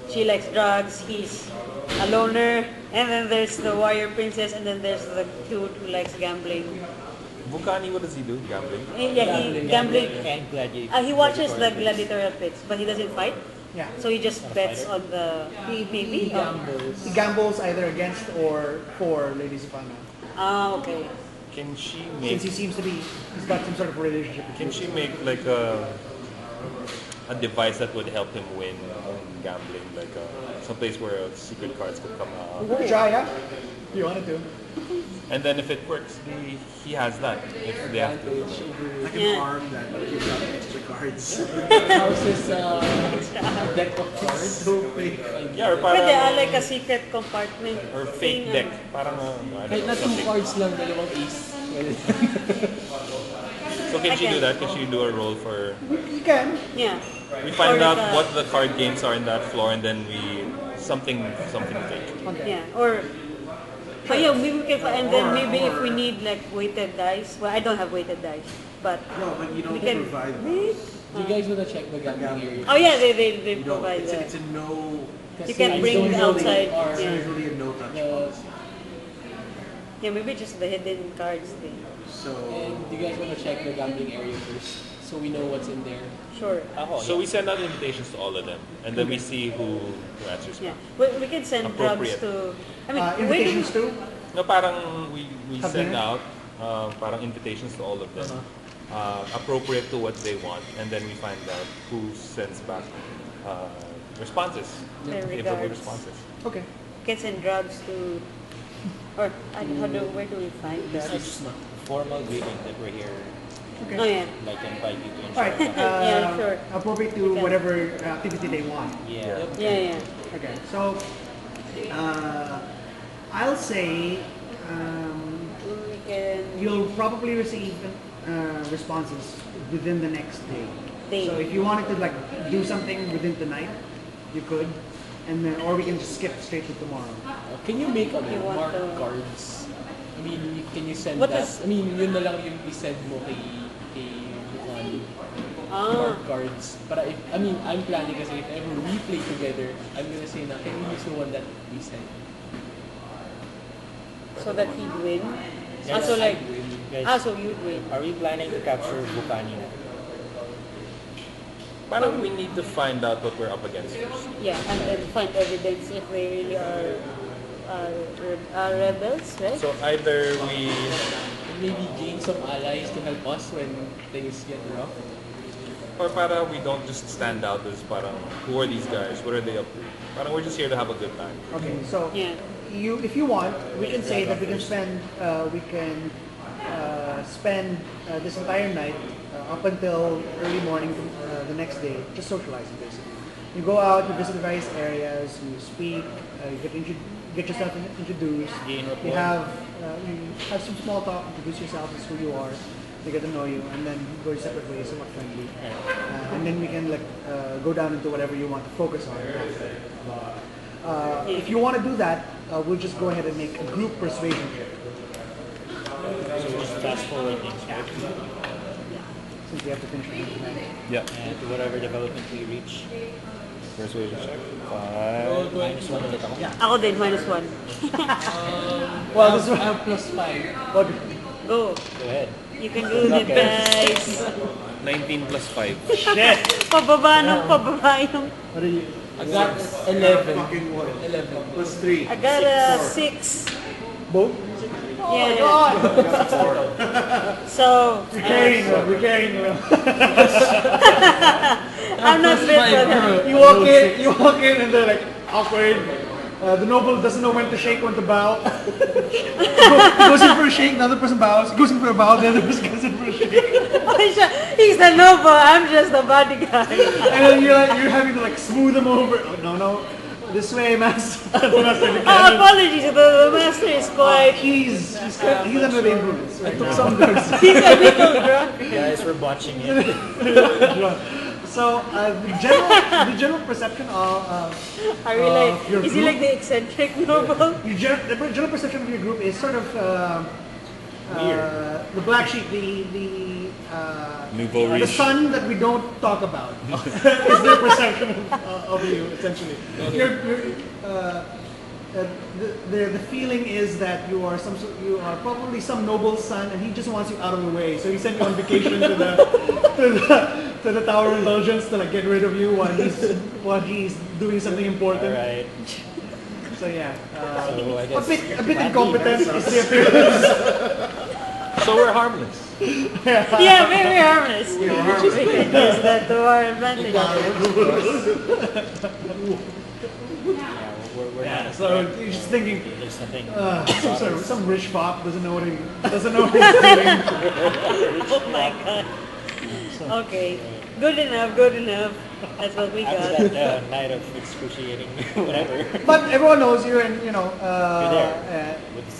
she likes drugs. He's a loner, and then there's the warrior princess, and then there's the dude who likes gambling. Vukani, what does he do? Gambling? Yeah, he gambling. And gladiator. He watches the gladiatorial pits, but he doesn't fight. Yeah. So he just Not a bets fighter? on the maybe. He gambles either against or for Lady Savannah. Okay. Can she Since make? he seems to be, he's got some sort of relationship with Can you. she make like a device that would help him win in gambling, like some place where secret cards could come out? We could try, yeah? If you wanted to. And then if it works, he has that. If they have to. Like an Yeah. arm that gives out extra cards. Houses deck of cards. So fake. Yeah, or Pwede, parang, like a secret compartment. or fake thing, deck. Parang I Kahit don't na know, 2 something. cards lang, dalawang ace. So can she Okay. do that? Can she do a roll for? You can. Yeah. We find Or out the- what the card games are in that floor, and then we something fake. Okay. Yeah. Or yeah, maybe we can and then maybe if we need like weighted dice. Well, I don't have weighted dice, but No, but you don't we can. provide. Do you guys wanna check the gambling area? Oh yeah, they You don't. provide It's, that. it's a no. You can Kasi bring usually outside. are It's Yeah. usually a no touch the- policy. Yeah, maybe just the hidden cards thing. So And do you guys wanna check the gambling area first? So we know what's in there. Sure. So we send out invitations to all of them, and then we see who answers. Yeah. We can send drugs Appropriate. to. I mean, Invitations too? No, parang we Have send dinner? out parang invitations to all of them, appropriate to what they want, and then we find out who sends back responses, Their favorable regards. responses. Okay. We can send drugs to. Or where do we find drugs? It's formal greeting that we're here, Okay. Oh yeah. like invite you to Alright. enjoy. Yeah, sure. Appropriate to Okay. whatever activity they want. Yeah. Yeah. Okay. So, I'll say We can. you'll probably receive responses within the next day. Day. So if you wanted to like do something within tonight, you could, and then or we can just skip straight to tomorrow. Can you make You want mark to- cards? I mean, can you send What that? is- I mean, yun na lang yung i-send mo kay Bukan. Mark cards. But I mean, I'm planning kasi if ever we play together, I'm gonna say na, can we use the one that we sent? So that he'd win. Yes. So like. Guys, So you'd win. are we planning to capture Bukani na? Parang we need to find out what we're up against first. Yeah, and then find evidence if they really are rebels, right? So either we, And maybe gain some allies to help us when things get rough. or para we don't just stand out as parang who are these guys? What are they up to? Parang we're just here to have a good time. Okay. So Yeah. if you want, we can say that we can spend this entire night up until early morning the next day, just socializing basically. You go out, you visit the various areas, you speak, you get yourself introduced. Gain You rapport. you have some small talk, introduce yourself as who you are, they get to know you, and then go your separate ways, somewhat friendly. And then we can go down into whatever you want to focus on. If you want to do that, we'll just go ahead and make a group persuasion check. So just fast forward things, right? Since we have to finish it tonight. Yeah. And to whatever development we reach. Persuasion check. Oh, Minus 1 ulit ako. Ako din, -1. Well, this I one. have +5. Go. Go ahead. You can do it, guys. 19 plus 5. Shit! Pababa yung. What are you? I got 11. fucking what? 11. Plus 3. I got a 6. Both? Yeah. Four. So, We're carrying them. I'm not fit for that. You walk in and they're like awkward. The noble doesn't know when to shake, when to bow. He goes in for a shake, the other person bows. He goes in for a bow, the other person goes in for a shake. He's the noble, I'm just the bodyguard. And then you're having to like smooth them over. Oh, no. This way, master. The master of the Oh, cannon. apologies, the master is quite. He's under the influence. Right now. He's a little drunk. Guys, we're botching it. So the general perception of Are we like? your Is he group- like the eccentric noble? the general perception of your group is sort of the black sheep, Nouveau the riche. son that we don't talk about is their perception of you, essentially. The feeling is that you are probably some noble's son, and he just wants you out of the way. So he sent you on vacation to the Tower of Indulgence to like get rid of you while he's doing something important. Alright. So yeah, So I a guess bit incompetent is the appearance. So we're harmless. Yeah, very harmless. We can use that to our advantage. we're Yeah, not so you're just thinking. there's nothing. Some rich fop doesn't know what he's doing. Oh my god. Okay. Good enough, good enough. That's what we After got. that night of excruciating whatever. But everyone knows you, and you know. You're there.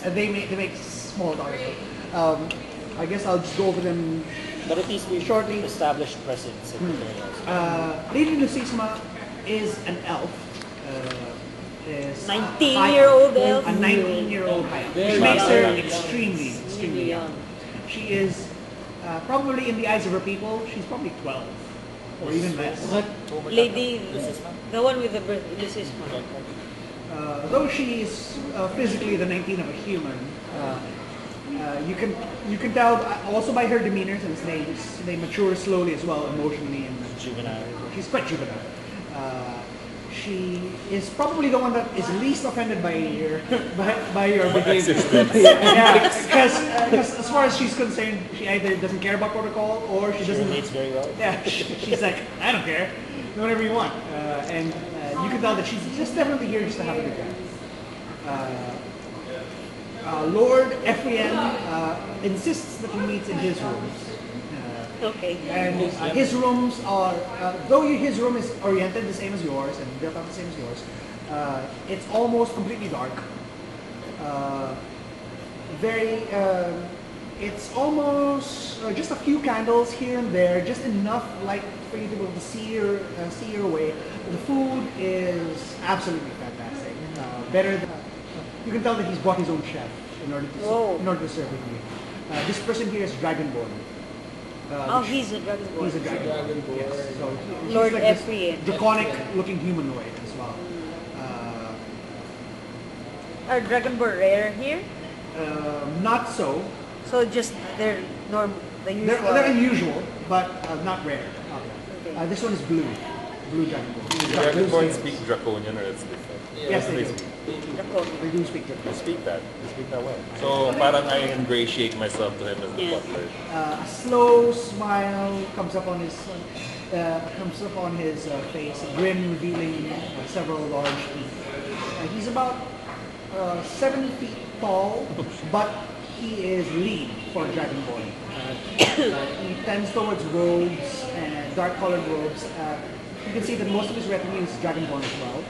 They make small talk. I guess I'll just go over them. But at least we Shortly. established presence in the else. Lady Lucisma is an elf. Is 19-year-old elf? A 19-year-old elf. Which Very makes her young. extremely young. She is probably in the eyes of her people, she's probably 12 or even less. Lady, the one with the Lucisma. Though she is physically the 19 of a human, you can tell also by her demeanor, since they mature slowly as well emotionally, and Juvenile. she's quite juvenile. She is probably the one that is least offended by your behavior. Yeah, because as far as she's concerned, she either doesn't care about protocol or she She doesn't. relates very well. Yeah, she's like, I don't care, do whatever you want, and you can tell that she's just definitely here just to have a good time. Lord Ephraim insists that you meet in his rooms. Okay. And his rooms are, though his room is oriented the same as yours and built out the same as yours, it's almost completely dark. It's almost just a few candles here and there, just enough light for you to be able to see your way. The food is absolutely fantastic. Better than, you can tell that he's brought his own chef in order to serve with you. This person here is Dragonborn. He's a dragonborn. He's a dragonborn. Yes. So he's Lord like this Ephraim. draconic-looking humanoid as well. Are dragonborn rare here? Not so. So just they're the usual. They're unusual, but not rare. Okay. This one is blue. Blue dragonborn. Do Dragonborn speak Draconian or it's different? Yes, they do. Draconian. They do speak You Draconian. speak that. You speak that well. So parang I ingratiate myself to him as the Yeah. butler. A slow smile comes up on his face, a grin revealing several large teeth. He's about 7 feet tall, but he is lean for a dragonborn. He tends towards robes and dark-colored robes. You can see that most of his retinue is dragonborn as well,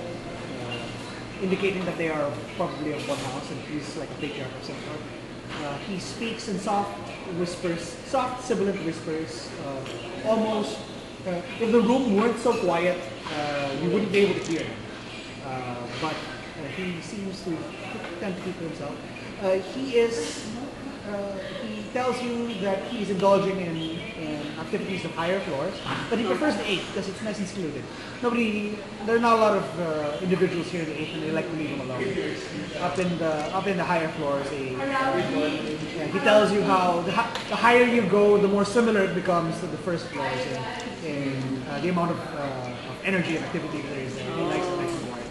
indicating that they are probably of one house, and he's like a patriarch of some sort. He speaks in soft whispers, soft sibilant whispers, almost. If the room weren't so quiet, you wouldn't be able to hear him. But he seems to tend to keep to himself. He tells you that he's indulging in activities of higher floors, but he prefers the 8th because it's nice and secluded. There are not a lot of individuals here in the 8th, and they like to leave him alone. Up in the higher floors, he tells you how the higher you go, the more similar it becomes to the first floors in the amount of energy and activity there is there. He likes it nice and quiet.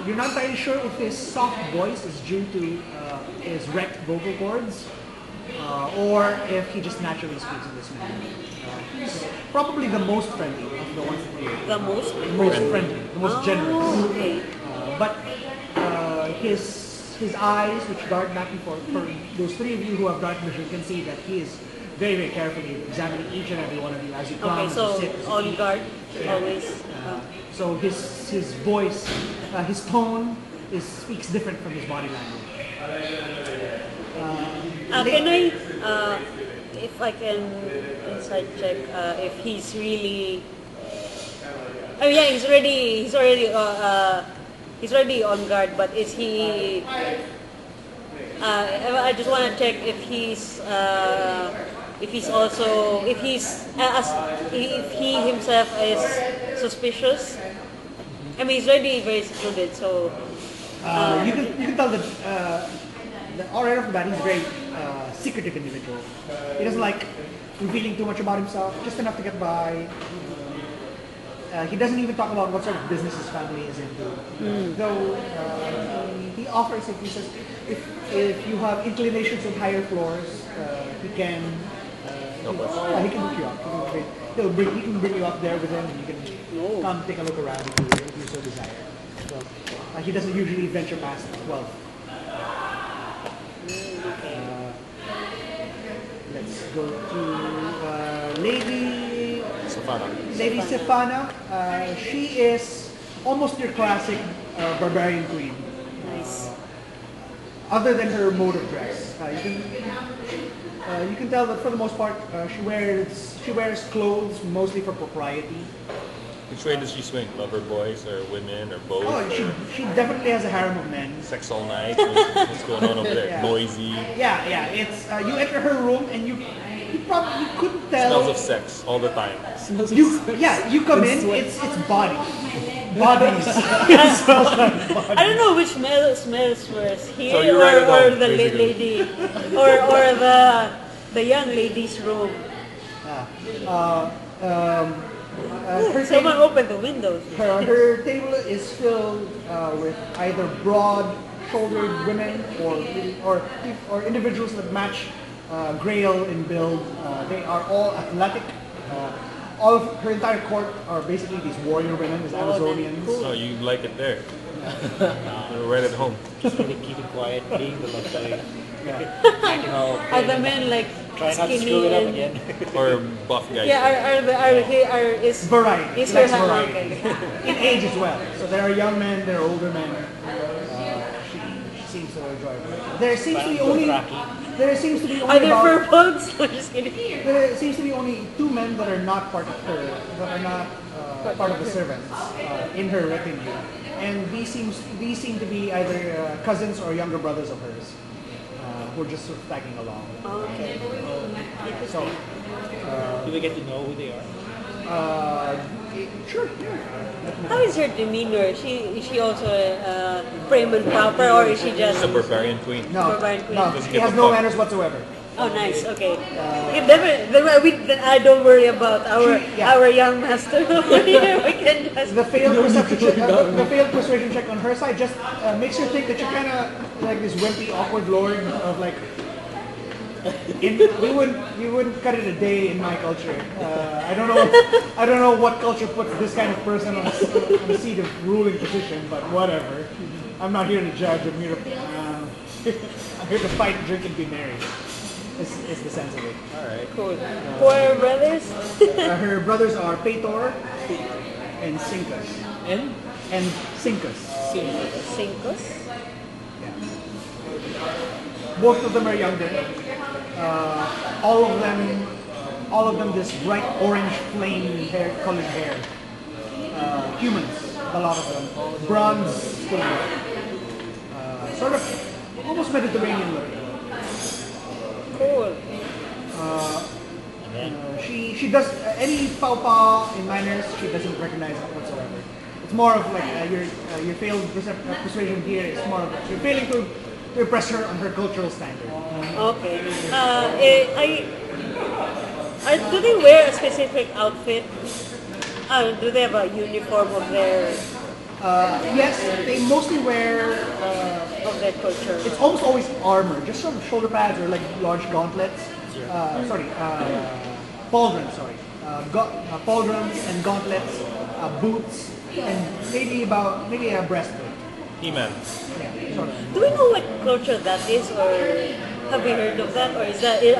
You're not entirely sure if his soft voice is due to his wrecked vocal cords, or if he just naturally speaks in this manner. He's probably the most friendly of the ones that we The most? The most friendly, the most generous. Oh, okay. But his eyes, which dart back and forth, for those 3 of you who have dark vision, can see that he is very, very carefully examining each and every one of you as you come, Okay, as so you sit, as you on eat. guard, always. So his voice, his tone speaks different from his body language. Can I if I can inside check if he's really. Oh yeah, he's already on guard. But is he? I just want to check if he's also if he himself is suspicious. I mean, he's already very secluded, so. You can tell that right off the bat he's a very secretive individual. He doesn't like revealing too much about himself, just enough to get by. He doesn't even talk about what sort of business his family is into. Though he offers it. He says if you have inclinations with higher floors, he can he can hook you up. He can bring you up there with him, and you can come take a look around if you so desire. So he doesn't usually venture past 12. Let's go to Lady Stefana. She is almost your classic barbarian queen. Nice. Other than her mode of dress, you can tell that for the most part she wears clothes mostly for propriety. Which way does she swing? Lover boys or women or both? Oh, she definitely has a harem of men. Sex all night? What's going on over there? Yeah. Noisy? Yeah. It's you enter her room and you couldn't tell. Smells of sex all the time. You come in. It's bodies. It smells like bodies. I don't know which smells worse, here So you write it or down, the basically. lady, or the young lady's room. Her Someone table, opened the windows. her table is filled with either broad-shouldered women or individuals that match Grail in build. They are all athletic. All of her entire court are basically these warrior women, these Amazonians. So you like it there. You're right at home. Just keep it quiet, being the luxury. Acting all Are the men like try not to skinny screw it up and again. Or buff guys. is Variety. is She her likes hand variety. okay? In age as well. So there are young men, there are older men. She seems to enjoy it. There seems to be only Are there about, fur bugs? I'm just kidding. there seems to be only 2 men that are not part of her, that are not part of the servants in her retinue, and these seem to be either cousins or younger brothers of hers, who are just sort of tagging along. Okay. So, Do we get to know who they are? sure. How is her demeanor? Is she also prim and proper, or is she just? She's a barbarian queen. No, Barbarian queen. no, Doesn't she give has a no fuck. manners whatsoever. Oh, nice. Okay. Okay, then I don't worry about our young master over here. We can just. The failed perception check, the failed persuasion check on her side just makes her think that you're kind of like this wimpy, awkward lord of like. We wouldn't cut it a day in my culture. I don't know what culture puts this kind of person on a seat of ruling position, but whatever. I'm not here to judge. I'm here to fight, drink, and be merry. Is the sense of it. All right. Cool. 4 brothers. Her brothers are Petor and Sincus. And And Sincus. Cincos. Both of them are younger. All of them this bright orange flame colored hair. Humans, a lot of them. Bronze skin. Sort of almost Mediterranean looking. Cool. She does any faux pas in manners. She doesn't recognize it whatsoever. It's more of like your failed persuasion here is more of like you're failing to impress her on her cultural standard. Okay. Do they wear a specific outfit? Do they have a uniform of their Yes, they mostly wear. of their culture? It's almost always armor, just some shoulder pads or like large gauntlets. Pauldrons. Sorry, pauldrons and gauntlets, boots, and maybe a breastplate. He-Man. Yeah, sort of. Do we know what culture that is, or have we heard of that, or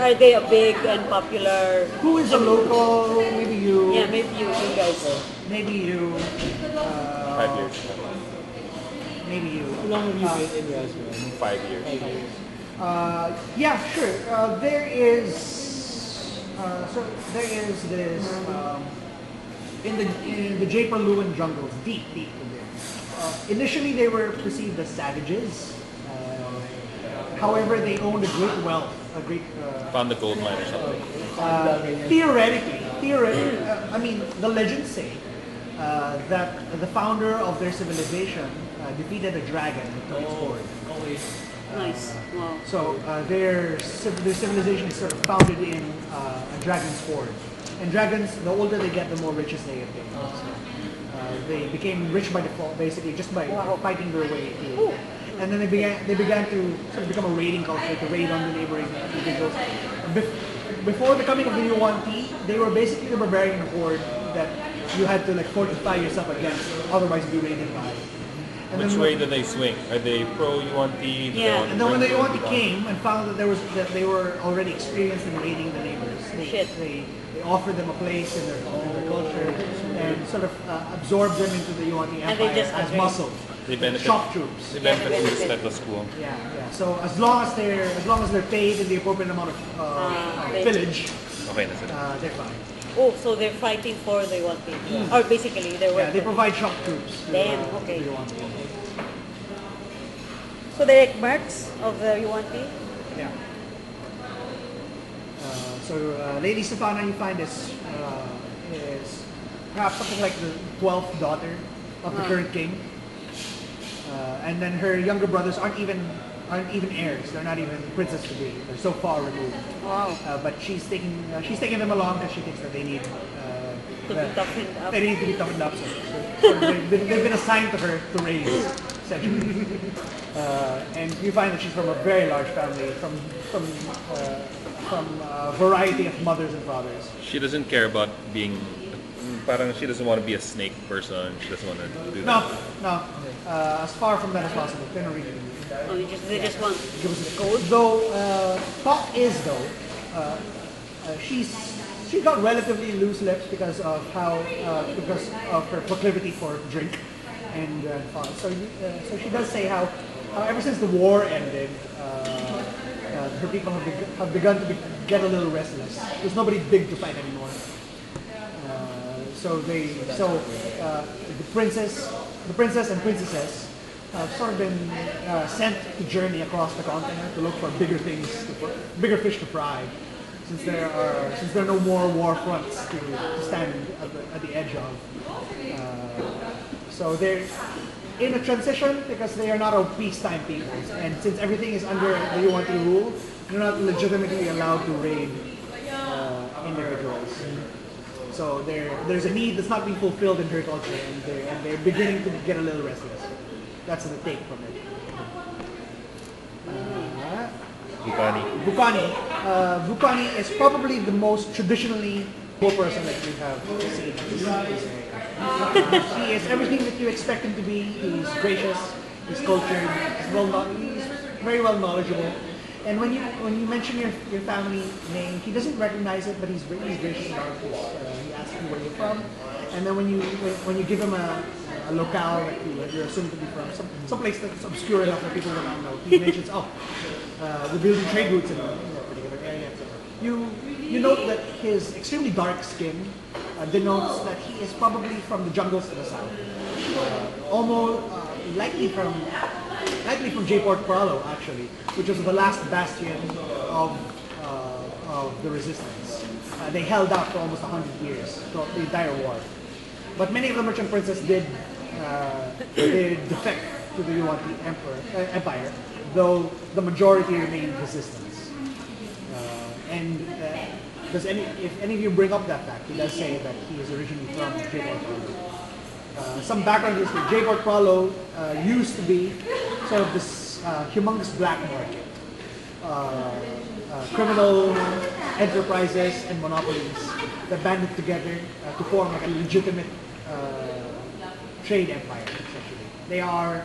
are they a big and popular? Who is a local? Maybe you. Yeah, maybe you guys. Maybe you. 5 years. Maybe you. how long have you been in Razmiran? 5 years. 5 years. Yeah, sure. There is So there is this in the Jaipur-Luan jungles, deep in there. Initially, they were perceived as savages. However, they owned a great wealth, a great. Found the gold mine or something. Theoretically, I mean, the legends say that the founder of their civilization defeated a dragon and took its sword. Nice. Wow. So their civilization is sort of founded in a dragon's forge. And dragons, the older they get, the more riches they attain. So, they became rich by default, basically, just by fighting their way through. And then they began to sort of become a raiding culture, to raid on the neighboring individuals. Before the coming of the Yuan-Ti, they were basically the barbarian horde that you had to like fortify yourself against, otherwise be raided by. And Which then way do they swing? Are they pro Yuan-Ti? Yeah. And then when the Yuan-Ti came and found that they were already experienced in raiding the neighbors, they offered them a place in their culture and sort of absorbed them into the Yuan-Ti And they empire just as agreed. muscle, They benefit. shock troops. They benefit from the benefit. status quo. Yeah. So as long as they're paid in the appropriate amount of village, Okay, that's it. they're fine. Oh, so they're fighting for the Yuan-Ti. Or basically, they're Yeah, working. they provide shock troops. To, Damn, to okay. the Yuan-Ti. So they're like mercs of the Yuan-Ti? Yeah. Lady Stefana, you find is perhaps something like the 12th daughter of the current king, and then her younger brothers aren't even heirs. They're not even princess to be. They're so far removed. Wow. But she's taking them along because she thinks that they need To be toughened up. They need to be toughened up. So they've been assigned to her to raise, essentially. And you find that she's from a very large family, from a variety of mothers and fathers. She doesn't care about being. Parang she doesn't want to be a snake person. She doesn't want to do that. No. As far from that as possible. They don't really do it. Oh, they just want Gold. Though thought is she's got relatively loose lips because of her proclivity for drink and fun. So she does say how ever since the war ended, her people have begun to get a little restless. There's nobody big to fight anymore. The princess and princesses have sort of been sent to journey across the continent to look for bigger bigger fish to fry, since there are no more war fronts to stand at the edge of. So they're in a transition because they are not a peacetime people, and since everything is under the Yuan-Ti rule, you're not legitimately allowed to raid individuals. So there's a need that's not being fulfilled in her culture, and they're beginning to get a little restless. That's the take from it. Bukani. Bukani is probably the most traditionally poor person that you have seen in this area. He is everything that you expect him to be. He's gracious, he's cultured, he's very well knowledgeable. And when you mention your family name, he doesn't recognize it, but he's gracious about it. He asks you where you're from, and then when you give him a locale that you're assumed to be from, some place that's obscure enough that people will not know, he mentions, we're building trade routes in a particular area. You note that his extremely dark skin denotes that he is probably from the jungles to the south, likely from Jaipur Pralo, actually, which was the last bastion of the resistance. They held out for almost 100 years, throughout the entire war. But many of the merchant princes did defect to the Yuan-Ti empire, though the majority remained resistance. If any of you bring up that fact, he does say that he is originally from Jaipur Pralo. Some background is that Jaipur Pralo used to be sort of this humongous black market. Criminal enterprises and monopolies that banded together to form like a legitimate trade empire, essentially. They are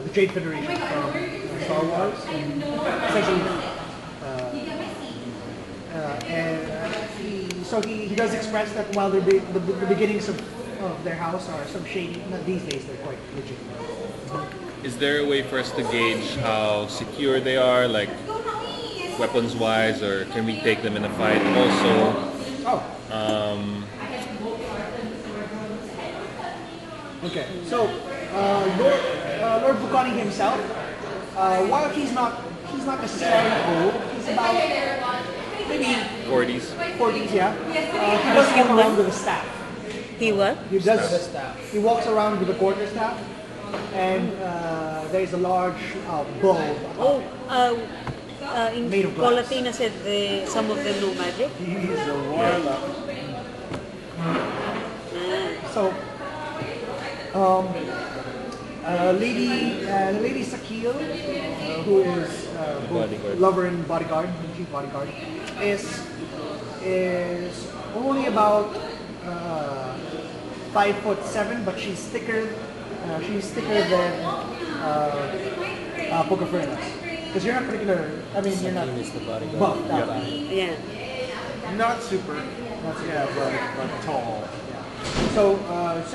the Trade Federation from Star Wars, and essentially. He does express that while the beginnings of their house are some shady, these days they're quite legitimate. Is there a way for us to gauge how secure they are? Like, weapons wise, or can we take them in a fight? Also, Oh, okay. So, Lord Bukani himself, while he's not necessarily old, he's about maybe 40s. 40s, yeah. He does walk around with a staff. He what? He does. He walks around with a quarterstaff, and there is a large bulb. Oh, in Made of glass. Collatina said some of them know magic. He's a warlock. So, Lady Sakil, who is both Bodyguard. lover and bodyguard, chief bodyguard, is only about 5'7", but she's thicker. She's thicker than Pocahontas. Because you're not particular. I mean, you're not Sakil is the bodyguard. buffed out. Yeah. Not super. That's Yeah, but tall. So,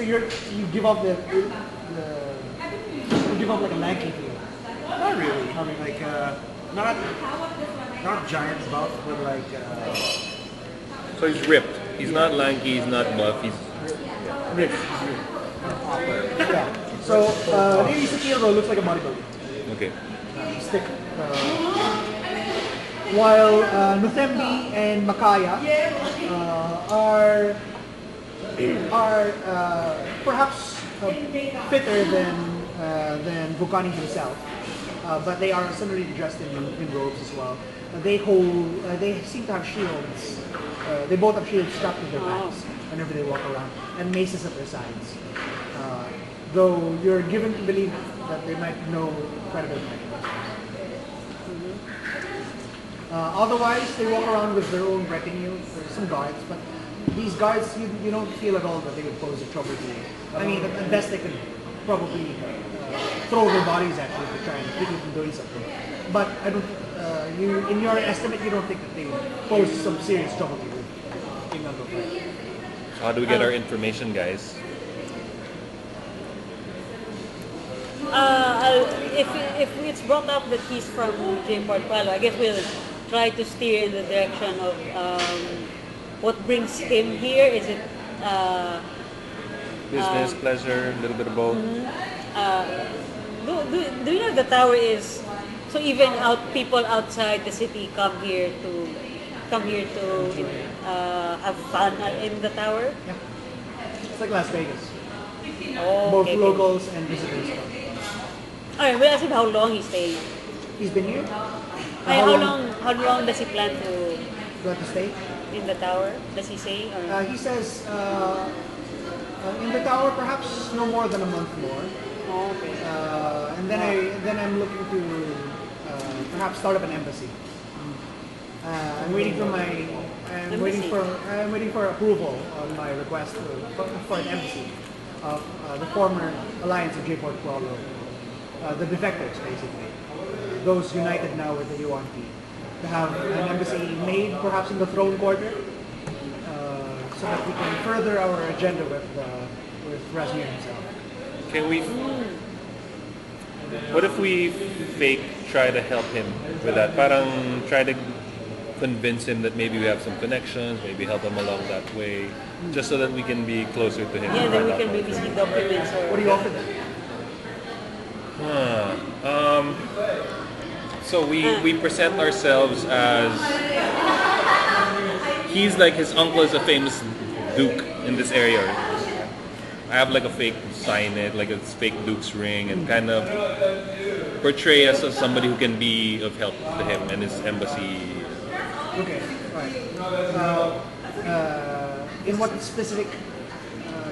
you give up you give up like a lanky feel. Not really. I mean, like, not giant buff, but like, So he's ripped. He's not lanky. He's not buff. He's Rich. Yeah. So, Lady Sakil though looks like a bodybuilder. okay. She's thick. While Nuthembi and Makaya are perhaps fitter than Bukani himself, but they are similarly dressed in robes as well. They seem to have shields. They both have shields strapped to their backs whenever they walk around, and maces at their sides. Though you're given to believe that they might know quite a bit of magic. Otherwise, they walk around with their own retinue, some guards, but these guards, you don't feel at all that they would pose a trouble to you. I mean, at best they could probably throw their bodies at you to try and keep you from doing something. But I don't, in your estimate, you don't think that they would pose some serious trouble to you. So how do we get our information, guys? If it's brought up that he's from J. Port Palo, I guess we'll try to steer in the direction of what brings him here. Is it Business, pleasure, a little bit of both. do you know the tower is so even people outside the city come here to have fun in the tower? Yeah. It's like Las Vegas. Oh, Both okay. locals and visitors. Alright, we'll ask him how long he's staying. He's been here. Ay, how long does he plan to Got to stay. in the tower? Does he say? Or? He says in the tower perhaps no more than a month more. Oh, okay. And then I'm looking to perhaps start up an embassy. I'm waiting for approval on my request for an embassy of the former alliance of J-Port Pueblo, the defectors basically, those united now with the UNP, to have an embassy made perhaps in the throne quarter, so that we can further our agenda with Razmiran himself. Can we? What if we try to help him with that? Parang try to convince him that maybe we have some connections, maybe help him along that way, just so that we can be closer to him. Yeah, and then we find out can more. maybe see documents or. What do you offer them? So we present ourselves as he's like his uncle is a famous duke in this area. I have like a fake sign it, like a fake duke's ring, and kind of portray us as somebody who can be of help to him and his embassy. Okay, right. In what specific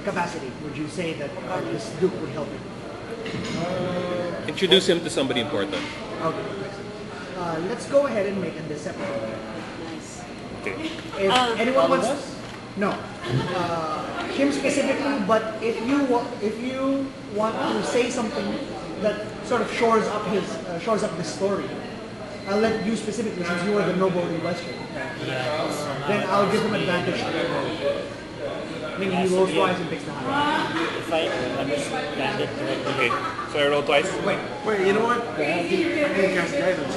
capacity would you say that this Duke would help you? Introduce him to somebody important. Okay, let's go ahead and make a deception. Nice. Okay. If anyone wants, no, him specifically. But if you want to say something that sort of shores up the story, I'll let you specifically, since you are the noble in question. Then I'll give him advantage. Meaning he rolls twice and picks the high. If I understand it correctly, Okay. So I roll twice. Wait, you know what? I'm gonna cast guidance.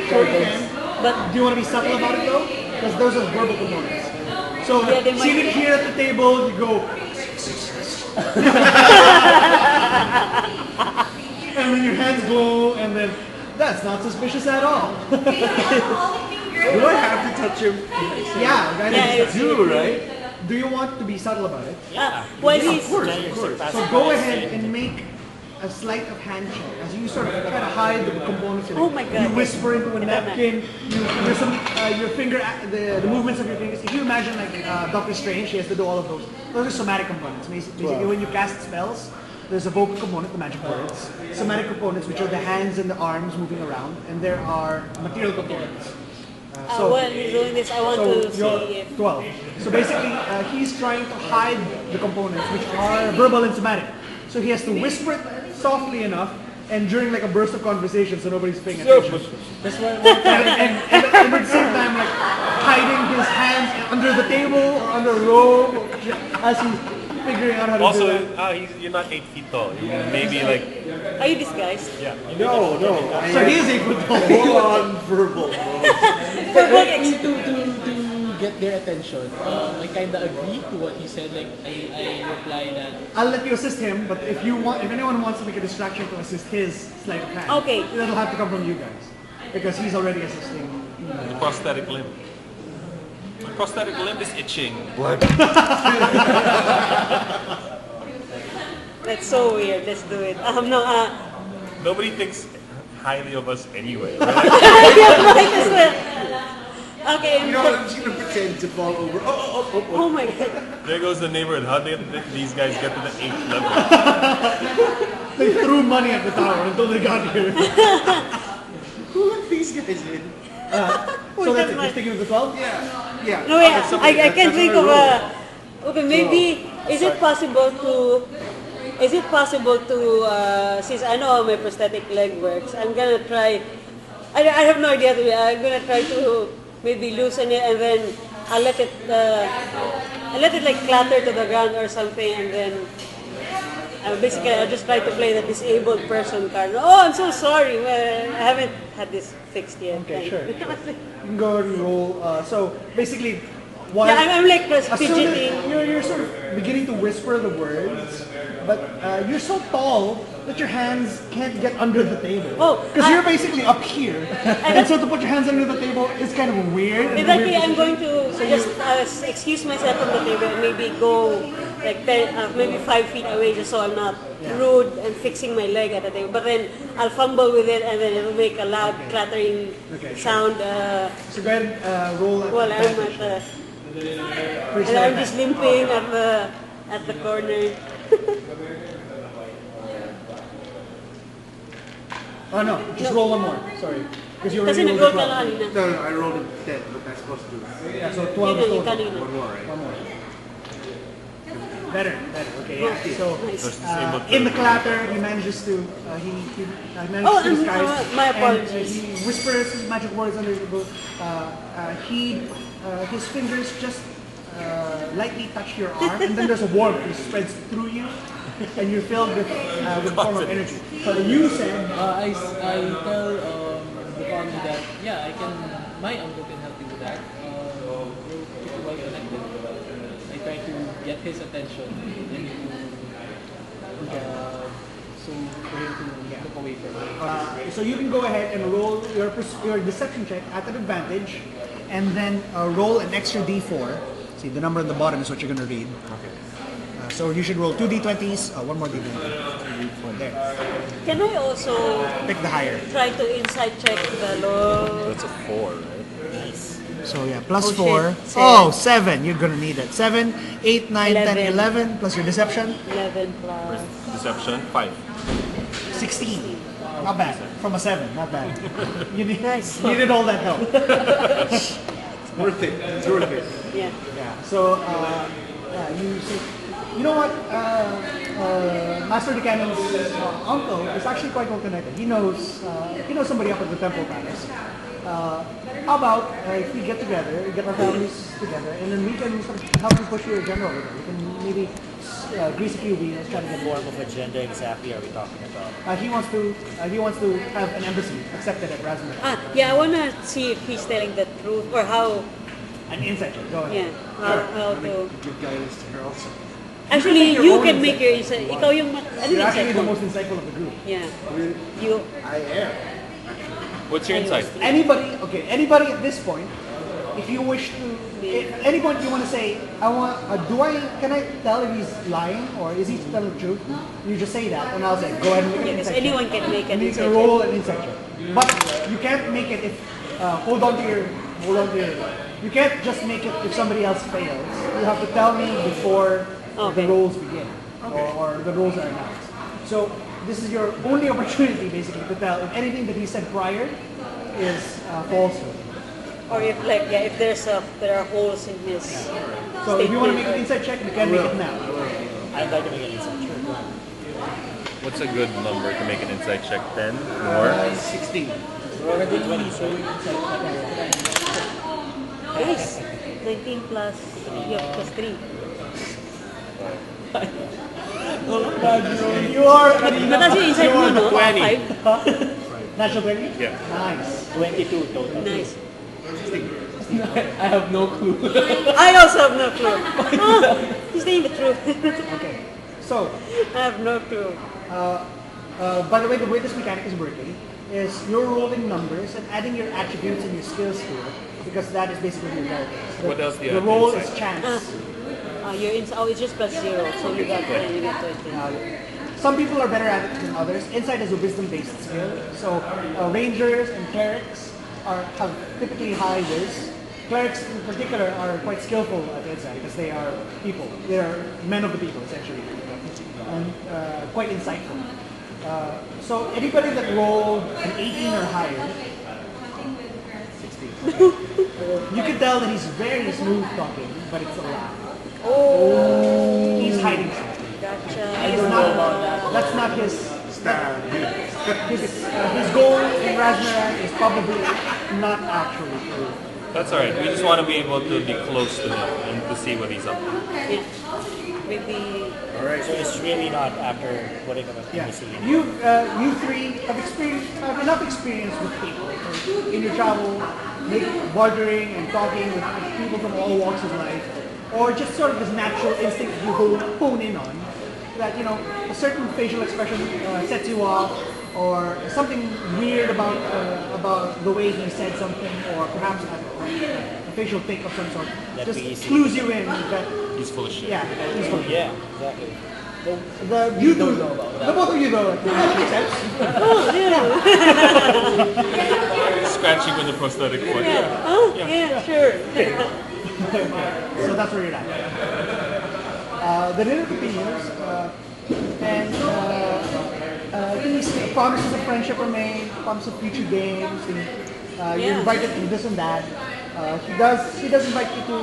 Sure you can. But Do you want to be subtle about it though? Because those are verbal components. So Yeah, they might- seated here at the table, you go. And then your hands glow, and then that's not suspicious at all. Do I have to touch him? Yeah, guys, Yeah, it's- Do, right? do you want to be subtle about it? while he's So go ahead and make a sleight of hand check as you sort of try to hide the components. Oh my God. You whisper into a napkin. There's some your finger, the movements of your fingers. If you imagine like Doctor Strange, she has to do all of those. Those are somatic components. Basically, when you cast spells, there's a vocal component, the magic words. Somatic components, which are the hands and the arms moving around, and there are material components. while he's doing this, I want So to you're see if 12. So basically, he's trying to hide the components, which are verbal and somatic. So he has to whisper it softly enough, and during like a burst of conversation, so nobody's paying attention. That's why and at the same time, like hiding his hands under the table, under a robe, as he's figuring out how to Also, do it. you're not 8 feet tall. You're maybe like are you disguised? No. So he is able to. Full on verbal. For both to get their attention, I kind of agree to what he said. Like I reply that I'll let you assist him, but if anyone wants to make a distraction to assist his sleight of hand, Okay. that'll have to come from you guys, because he's already assisting. a prosthetic limb. My prosthetic limb is itching. That's so weird. Let's do it. No, Nobody thinks highly of us anyway. yeah, might as well. Okay. You know what? I'm just gonna pretend to fall over. Oh my God. There goes the neighborhood. How did these guys get to the 8th level? They threw money at the tower until they got here. Who let these guys in? So that's it. You're sticking with the 12? Yeah. No, wait, Okay, I can't that's think what of I a. Okay, maybe is it possible to? Is it possible to? Since I know how my prosthetic leg works, I'm gonna try. I have no idea. I'm gonna try to maybe loosen it, and then I'll let it. I'll let it like clatter to the ground or something, and then. Basically, I'll just try to play the disabled person card. Oh, I'm so sorry. Well, I haven't had this fixed yet. Okay, sure. You can go and roll. So basically, while Yeah, I'm like as soon fidgeting. as you're sort of beginning to whisper the words, but you're so tall that your hands can't get under the table. Oh, because you're basically up here, and so to put your hands under the table is kind of weird. and a Exactly, weird I'm going position. to just excuse myself from the table and maybe go like 10, maybe 5 feet away just so I'm not rude and fixing my leg at the table. But then I'll fumble with it and then it'll make a loud clattering sound. So go ahead and roll at Well, I'm advantage. at Free and sleight I'm of just hand. limping at the corner. Oh no, just roll one more. Sorry, because you Kasi already nag-roll rolled ka a 12. kanina. No, I rolled a 10, but I'm supposed to. Yeah, so 12 is Yung total. kanina. One more, right? One more. Better. Okay, yeah. So Nice. in the clatter, he manages to manages Oh, to disguise. my and, apologies. he whispers his magic words under the book. His fingers just lightly touch your arm, and then there's a warmth that spreads through you, and you're filled with a form of energy. So you said, I tell the family that I can. My uncle can help you with that. We're pretty well connected. I try to get his attention and so for him to look away from me. so you can go ahead and roll your deception check at an advantage, and then roll an extra d4. See, the number on the bottom is what you're going to read. Okay. So you should roll 2 d20s, one more d20. There. Can I also Pick the higher. try to insight check the law? That's a 4, right? So yeah, plus Oh, 4. shit. Oh, 7. You're going to need it. 7, 8, 9, 10, 11. 11, plus your deception, 11 plus. Deception, 5. 16. Not bad. From a 7, not bad. You Nice. needed all that help. Worth it. It's worth it. Yeah. Yeah. So you say, you know what? Master Decannon's uncle is actually quite well connected. He knows somebody up at the Temple Palace. How about if we get together, get our families together, and then we can sort of help you push your agenda over there. We can maybe greasy few wheels, trying to What get form of agenda exactly are we talking about? He wants to have an embassy accepted at Razmiran. Yeah, I wanna see if he's telling the truth or how. An insight check. Go Yeah, ahead. how to. Give guidance to her also. Actually, make your you own can make your insight. insight. Ikaw yung You're actually the insightful. most insightful of the group. Yeah. Really? You. I am. What's your insight? Anybody at this point, if you wish to, at any point you want to say, can I tell if he's lying or is he telling the truth? You just say that, and I'll say, go ahead and make an Yeah, because insight check. anyone can make an And you insight can check. roll an insight check. But you can't make it if, you can't just make it if somebody else fails. You have to tell me before Okay. the rolls begin, or the rolls are announced. So this is your only opportunity, basically, to tell if anything that he said prior is falsehood. Or if if there are holes in his So if you want to make an statement. inside check, you can make it now. I'd like to make an insight check. What's a good number to make an insight check? 10? More? 16. We're already 20, so Nice. 19 plus, plus 3. You are Mataas yung insight mo, no? 20. 5? natural 20? Yeah. Nice. 22 total. Nice. I have no clue. I also have no clue. Oh, he's saying the truth. Okay. So, I have no clue. by the way this mechanic is working is you're rolling numbers and adding your attributes and your skills to it because that is basically your character. What else do you The have to roll decide? is chance. It's just plus 0, so you got 20. Some people are better at it than others. Insight is a wisdom-based skill. So rangers and clerics have typically high whiz. Clerics in particular are quite skillful at insight because they are people. They are men of the people, essentially, and quite insightful. So anybody that rolled an 18 or higher, 16. You can tell that he's very smooth talking, but it's a lie. Oh, He's hiding something. gotcha. That's not his his goal in Razmiran is probably not actually true. That's alright. We just want to be able to be close to him and to see what he's up to. Yeah. Maybe. So it's really not after putting up a Yeah. embassy. You three have enough experience with people in your travel, bartering and talking with people from all walks of life, or just sort of this natural instinct that you hone in on. That a certain facial expression sets you off, or something weird about the way he said something, or perhaps a facial tick of some sort, That just PC. clues you in that He's full of shit. yeah, he's full of shit. Yeah, exactly. You don't know about that. The both of you know it. That makes sense. Scratching with the prosthetic foot. Oh, yeah, sure. So that's where you're at. The dinner continues, and these promises of friendship are made, promises of future games, and you're Yeah. invited to this and that. He does invite you to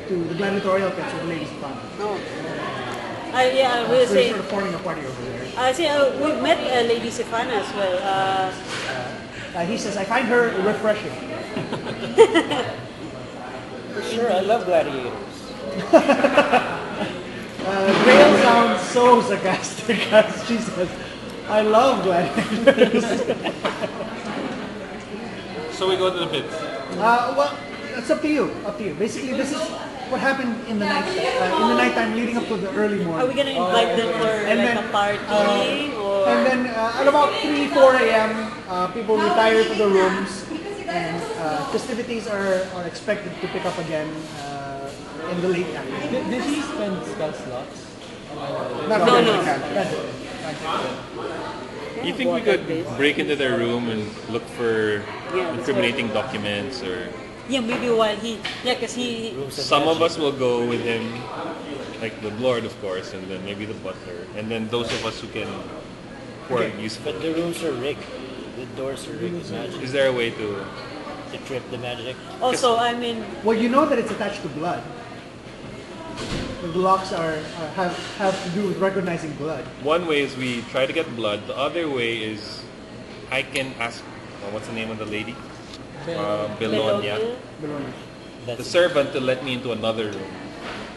the gladiatorial pits with the ladies in front. Oh. I will So say. you're sort of forming a party over there. I say we've met Lady Sifana as well. He says, I find her refreshing. Sure, I love gladiators. Grail sounds so sarcastic as she says, I love gladiators. So we go to the pits. Well, it's up to you. Up to you. Basically, this is what happened in the night, nighttime leading up to the early Are we morning. gonna invite them for And like then, a party or? And then at about 3-4 a.m., people retire to their rooms, and festivities are expected to pick up again in the late afternoon. Did he spend spell slots? Not No, really. no. That's it. You think we could break into their room and look for Yeah, incriminating documents, or Yeah, maybe while because he. some of us will go with him, like the Lord, of course, and then maybe the butler, and then those of us who are useful. But the rooms are rigged. The doors are rigged with magic Is there a way to? to trip the magic. Also, I mean, Well, you know that it's attached to blood. The locks have to do with recognizing blood. One way is we try to get blood. The other way is I can ask. What's the name of the lady? Belonia. Bologna. The That's servant to let me into another room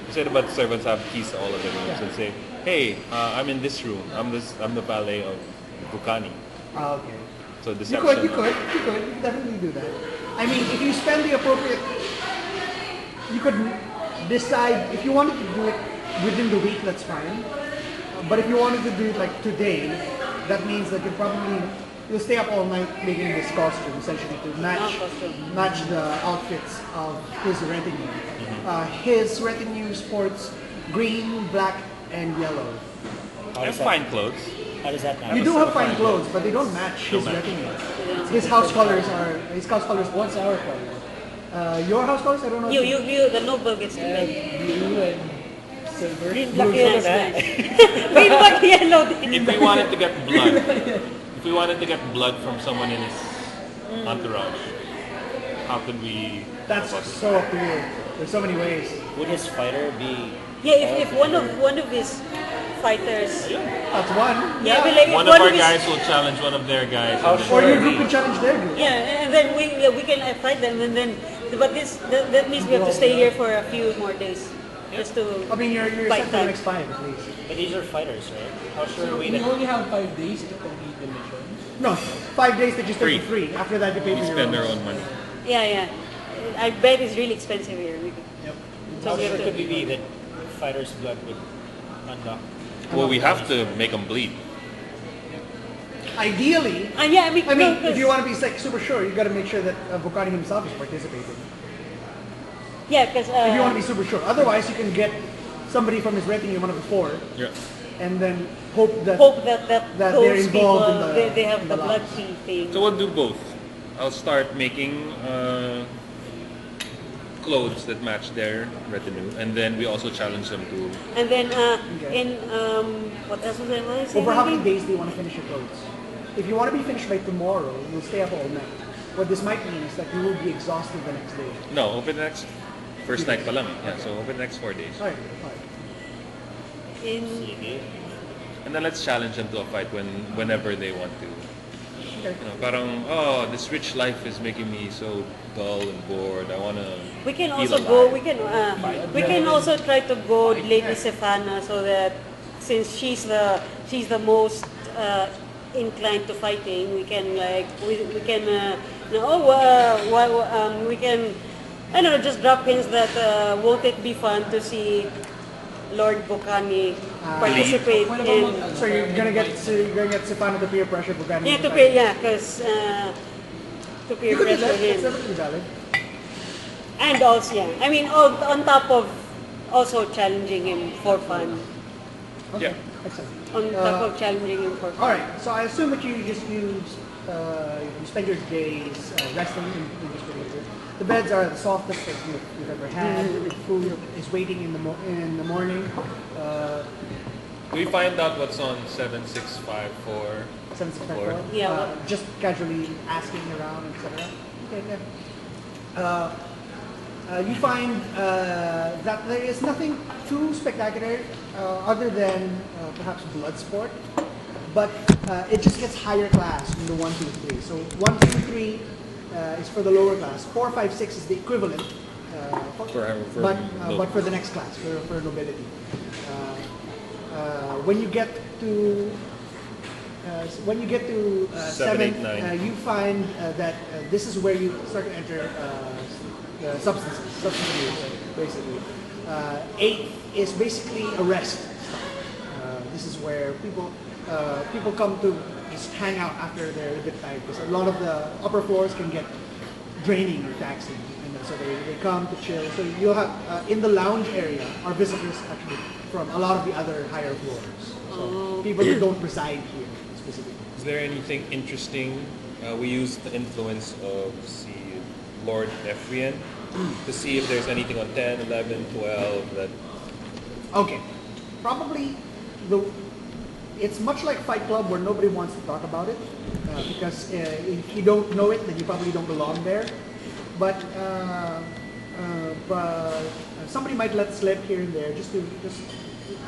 You said about servants have keys to all of the rooms and say, hey, I'm in this room. I'm the valet of Bukani. Okay. So You deception. could definitely do that. I mean, if you spend the appropriate, you could decide if you wanted to do it within the week. That's fine. But if you wanted to do it like today, that means that you'll stay up all night making this costume essentially to match the outfits of his retinue. His retinue sports green, black, and yellow. And fine clothes. How does that You matter? do have fine clothes, but they don't match his retinue. His house colors are What's our color? your house colors. I don't know. You, the noble gets to pick. Blue and silver. Green, black, yellow, Nice. Green, black, yellow. If we wanted to get blood, from someone in his entourage, how could we? That's so up to you. There's so many ways. Would his fighter be? Yeah, if one of his fighters. That's one. Yeah, but like if One of our his- guys will challenge one of their guys. How and then sure Or your are group we? can challenge their group. Yeah, and then we can fight them, and then but that means we have to stay here for a few more days just to. I mean, you're fight set for the time. next 5 at least. But these are fighters, right? How sure are we We that? only have 5 days to complete the missions. No, 5 days that you start for free. After that, you pay we for your spend own. their own money. Yeah. I bet it's really expensive here. So How we have sure to- could we be that fighters' blood would unlock? Well, we have to make them bleed. Ideally, yeah, I mean, if you want to be like super sure, you got to make sure that Bukani himself is participating. yeah, because If you want to be super sure, otherwise you can get somebody from his retinue, one of the 4, Yeah. and then hope that that they're those involved people in the- they have in the the blood loss. fee thing. So we'll do both. I'll start making clothes that match their retinue, and then we also challenge them to. And then Okay. in what else was I saying? over how many days do you want to finish your clothes? If you want to be finished by tomorrow, you'll stay up all night. What this might mean is that you will be exhausted the next day. No, over the next first night pa lang. Yeah, so over the next 4 days. Alright. In Sige. And then let's challenge them to a fight whenever they want to. Okay. You know, parang, this rich life is making me so dull and bored. I wanna. we can feel also alive. go. We can also try to go Lady Stefana so that since she's the most inclined to fighting, we can we can we can I don't know, just drop hints that won't it be fun to see Lord Bukani participate What in. about So you're gonna get Stefano to peer pressure Bukani. Yeah, to peer, because to peer You could do pressure that. That's him. definitely valid. And also, yeah, I mean, on top of also challenging him for fun. Okay. Yeah. Excellent. On top of challenging him for All fun. right. So I assume that you spend your days resting in this particular. The beds are the softest that you've ever had. The food is waiting in the morning. Do we find out what's on 7654? 764. Yeah. Just casually asking around, etc. Okay. Yeah. You find that there is nothing too spectacular other than perhaps blood sport, but it just gets higher class in the 1, 2, 3. So 1, 2, 3 is for the lower class. 4, 5, 6 is the equivalent, but for the next class, for nobility. When you get to 7, 8, 9. you find that this is where you start to enter substance use, basically. 8 is basically arrest. This is where people come to just hang out after they're a bit tired, because a lot of the upper floors can get draining or taxing, and so they come to chill. So you'll have in the lounge area are visitors actually from a lot of the other higher floors. So people who don't reside here specifically. Is there anything interesting? We use the influence of Lord Ephrian to see if there's anything on 10, 11, 12 that. Okay, probably it's much like Fight Club where nobody wants to talk about it because if you don't know it, then you probably don't belong there. But somebody might let slip here and there, just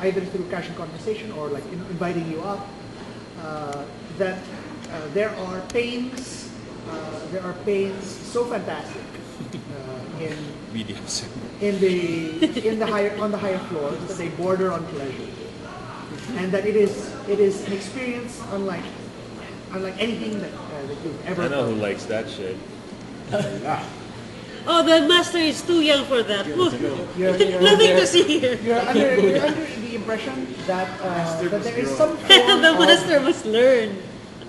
either through casual conversation or like inviting you up. That there are pains so fantastic in BDSM. on the higher floors that they border on pleasure, and that it is an experience unlike anything that you've ever. I know who likes that shit. Oh, the master is too young for that. You're Nothing to see here. You're under the impression that there is some The form of, master must learn.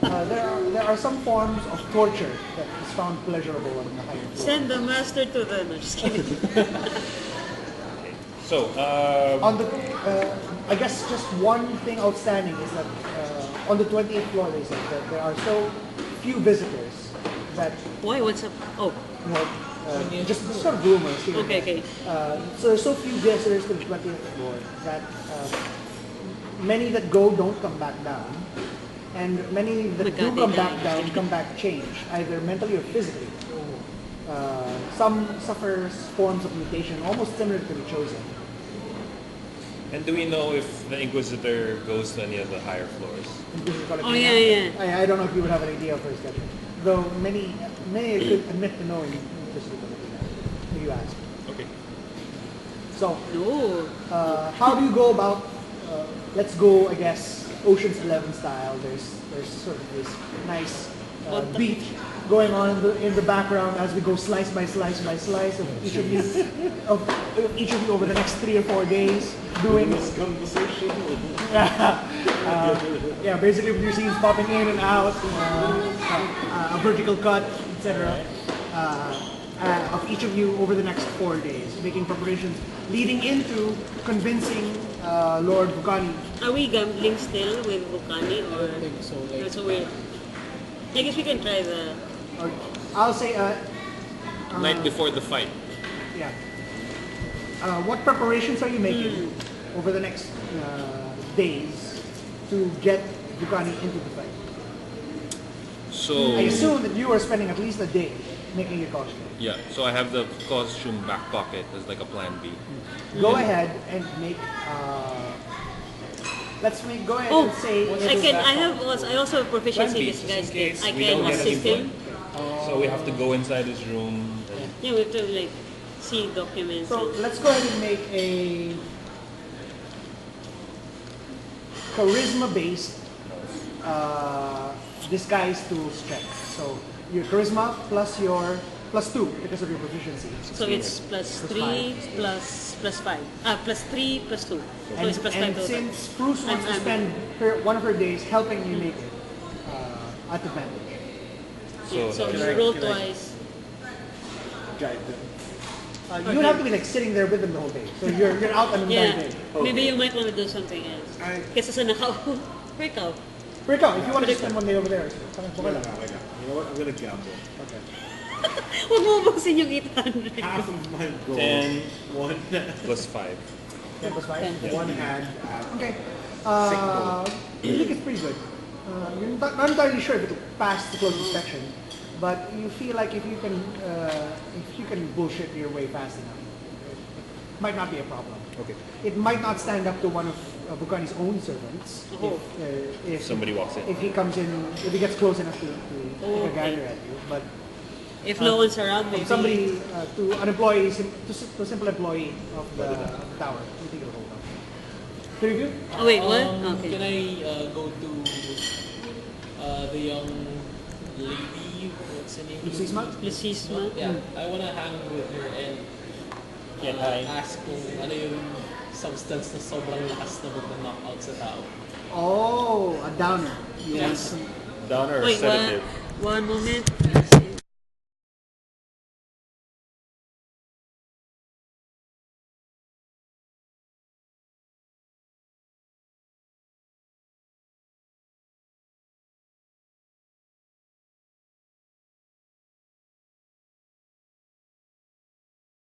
there are some forms of torture that is found pleasurable on the higher floors. Send the master to the. No, just kidding. So, On the, I guess just one thing outstanding is that on the 28th floor they said that there are so few visitors that Why? What's up? Oh, you know, just sort of rumors. Here and okay, there. okay. So there's so few visitors to the 20th floor that many that go don't come back down, and many that my do God, come they back die. down come back changed, either mentally or physically. Some suffers forms of mutation almost similar to the chosen. and do we know if the Inquisitor goes to any of the higher floors? Oh, yeah, yeah. I don't know if you would have an idea of her schedule, though many could admit to knowing Inquisitor Collatina if you ask. Okay. So, No. how do you go about? Let's go, I guess, Ocean's 11 style. There's sort of this nice beat going on in the background as we go slice by slice by slice of each of you over the next 3 or 4 days doing This conversation. yeah, basically with your scenes popping in and out, a vertical cut, etc. Of each of you over the next 4 days, making preparations leading into convincing Lord Bukani. Are we gambling still with Bukani or? I think so. Like, That's so weird. I guess we can try the. Or I'll say, Night before the fight. yeah. What preparations are you making over the next days to get Bukani into the fight? So, I assume that you are spending at least a day making your costume. yeah, so I have the costume back pocket as like a plan B. Go ahead and make. Go ahead Oh, and say. I also have proficiency in Plan B, disguise just in case kit. I we can don't get assist him. So we have to go inside his room. Yeah, we have to like see documents. So and- let's go ahead and make a charisma-based disguise tools check. So your charisma plus your +2 because of your proficiency. So it's +3 plus 5. +3 +2. So it's +5 And total. since Bruce wants to I'm- spend one of her days helping you make it at advantage. So that's you roll twice. Guide them. You don't have to be like sitting there with them the whole day. So you're out on the entire Yeah. day. Maybe you might want to do something else. Kesa sa nakaw. Freak out. Break out if you want to spend one day over there. Wala na, wala. You know what? I'm gonna gamble. Okay. Huwag mo ubusin yung 800. Half of my gold. 10 One, plus 5. That was fine. one hand at Okay. I think it's pretty good. You're not entirely sure if it'll pass the close inspection, but you feel like if you can bullshit your way fast enough, it might not be a problem. Okay. It might not stand up to one of Bukani's own servants if Somebody walks in. if he comes in, if he gets close enough to take a gander at you. But If no one's around, maybe. somebody to an employee, to a simple employee of the tower, you think it'll hold up. Three of you? Oh wait, what? Okay. Can I go to the young lady? What's her name? Lucisma? Lucisma? Yeah, I wanna hang with her and Get high. ask kung ano yung substance na sobrang lakas na mag-knockout sa tao. Oh, a downer. You want Yes. some- Downer or Wait, sedative? one moment.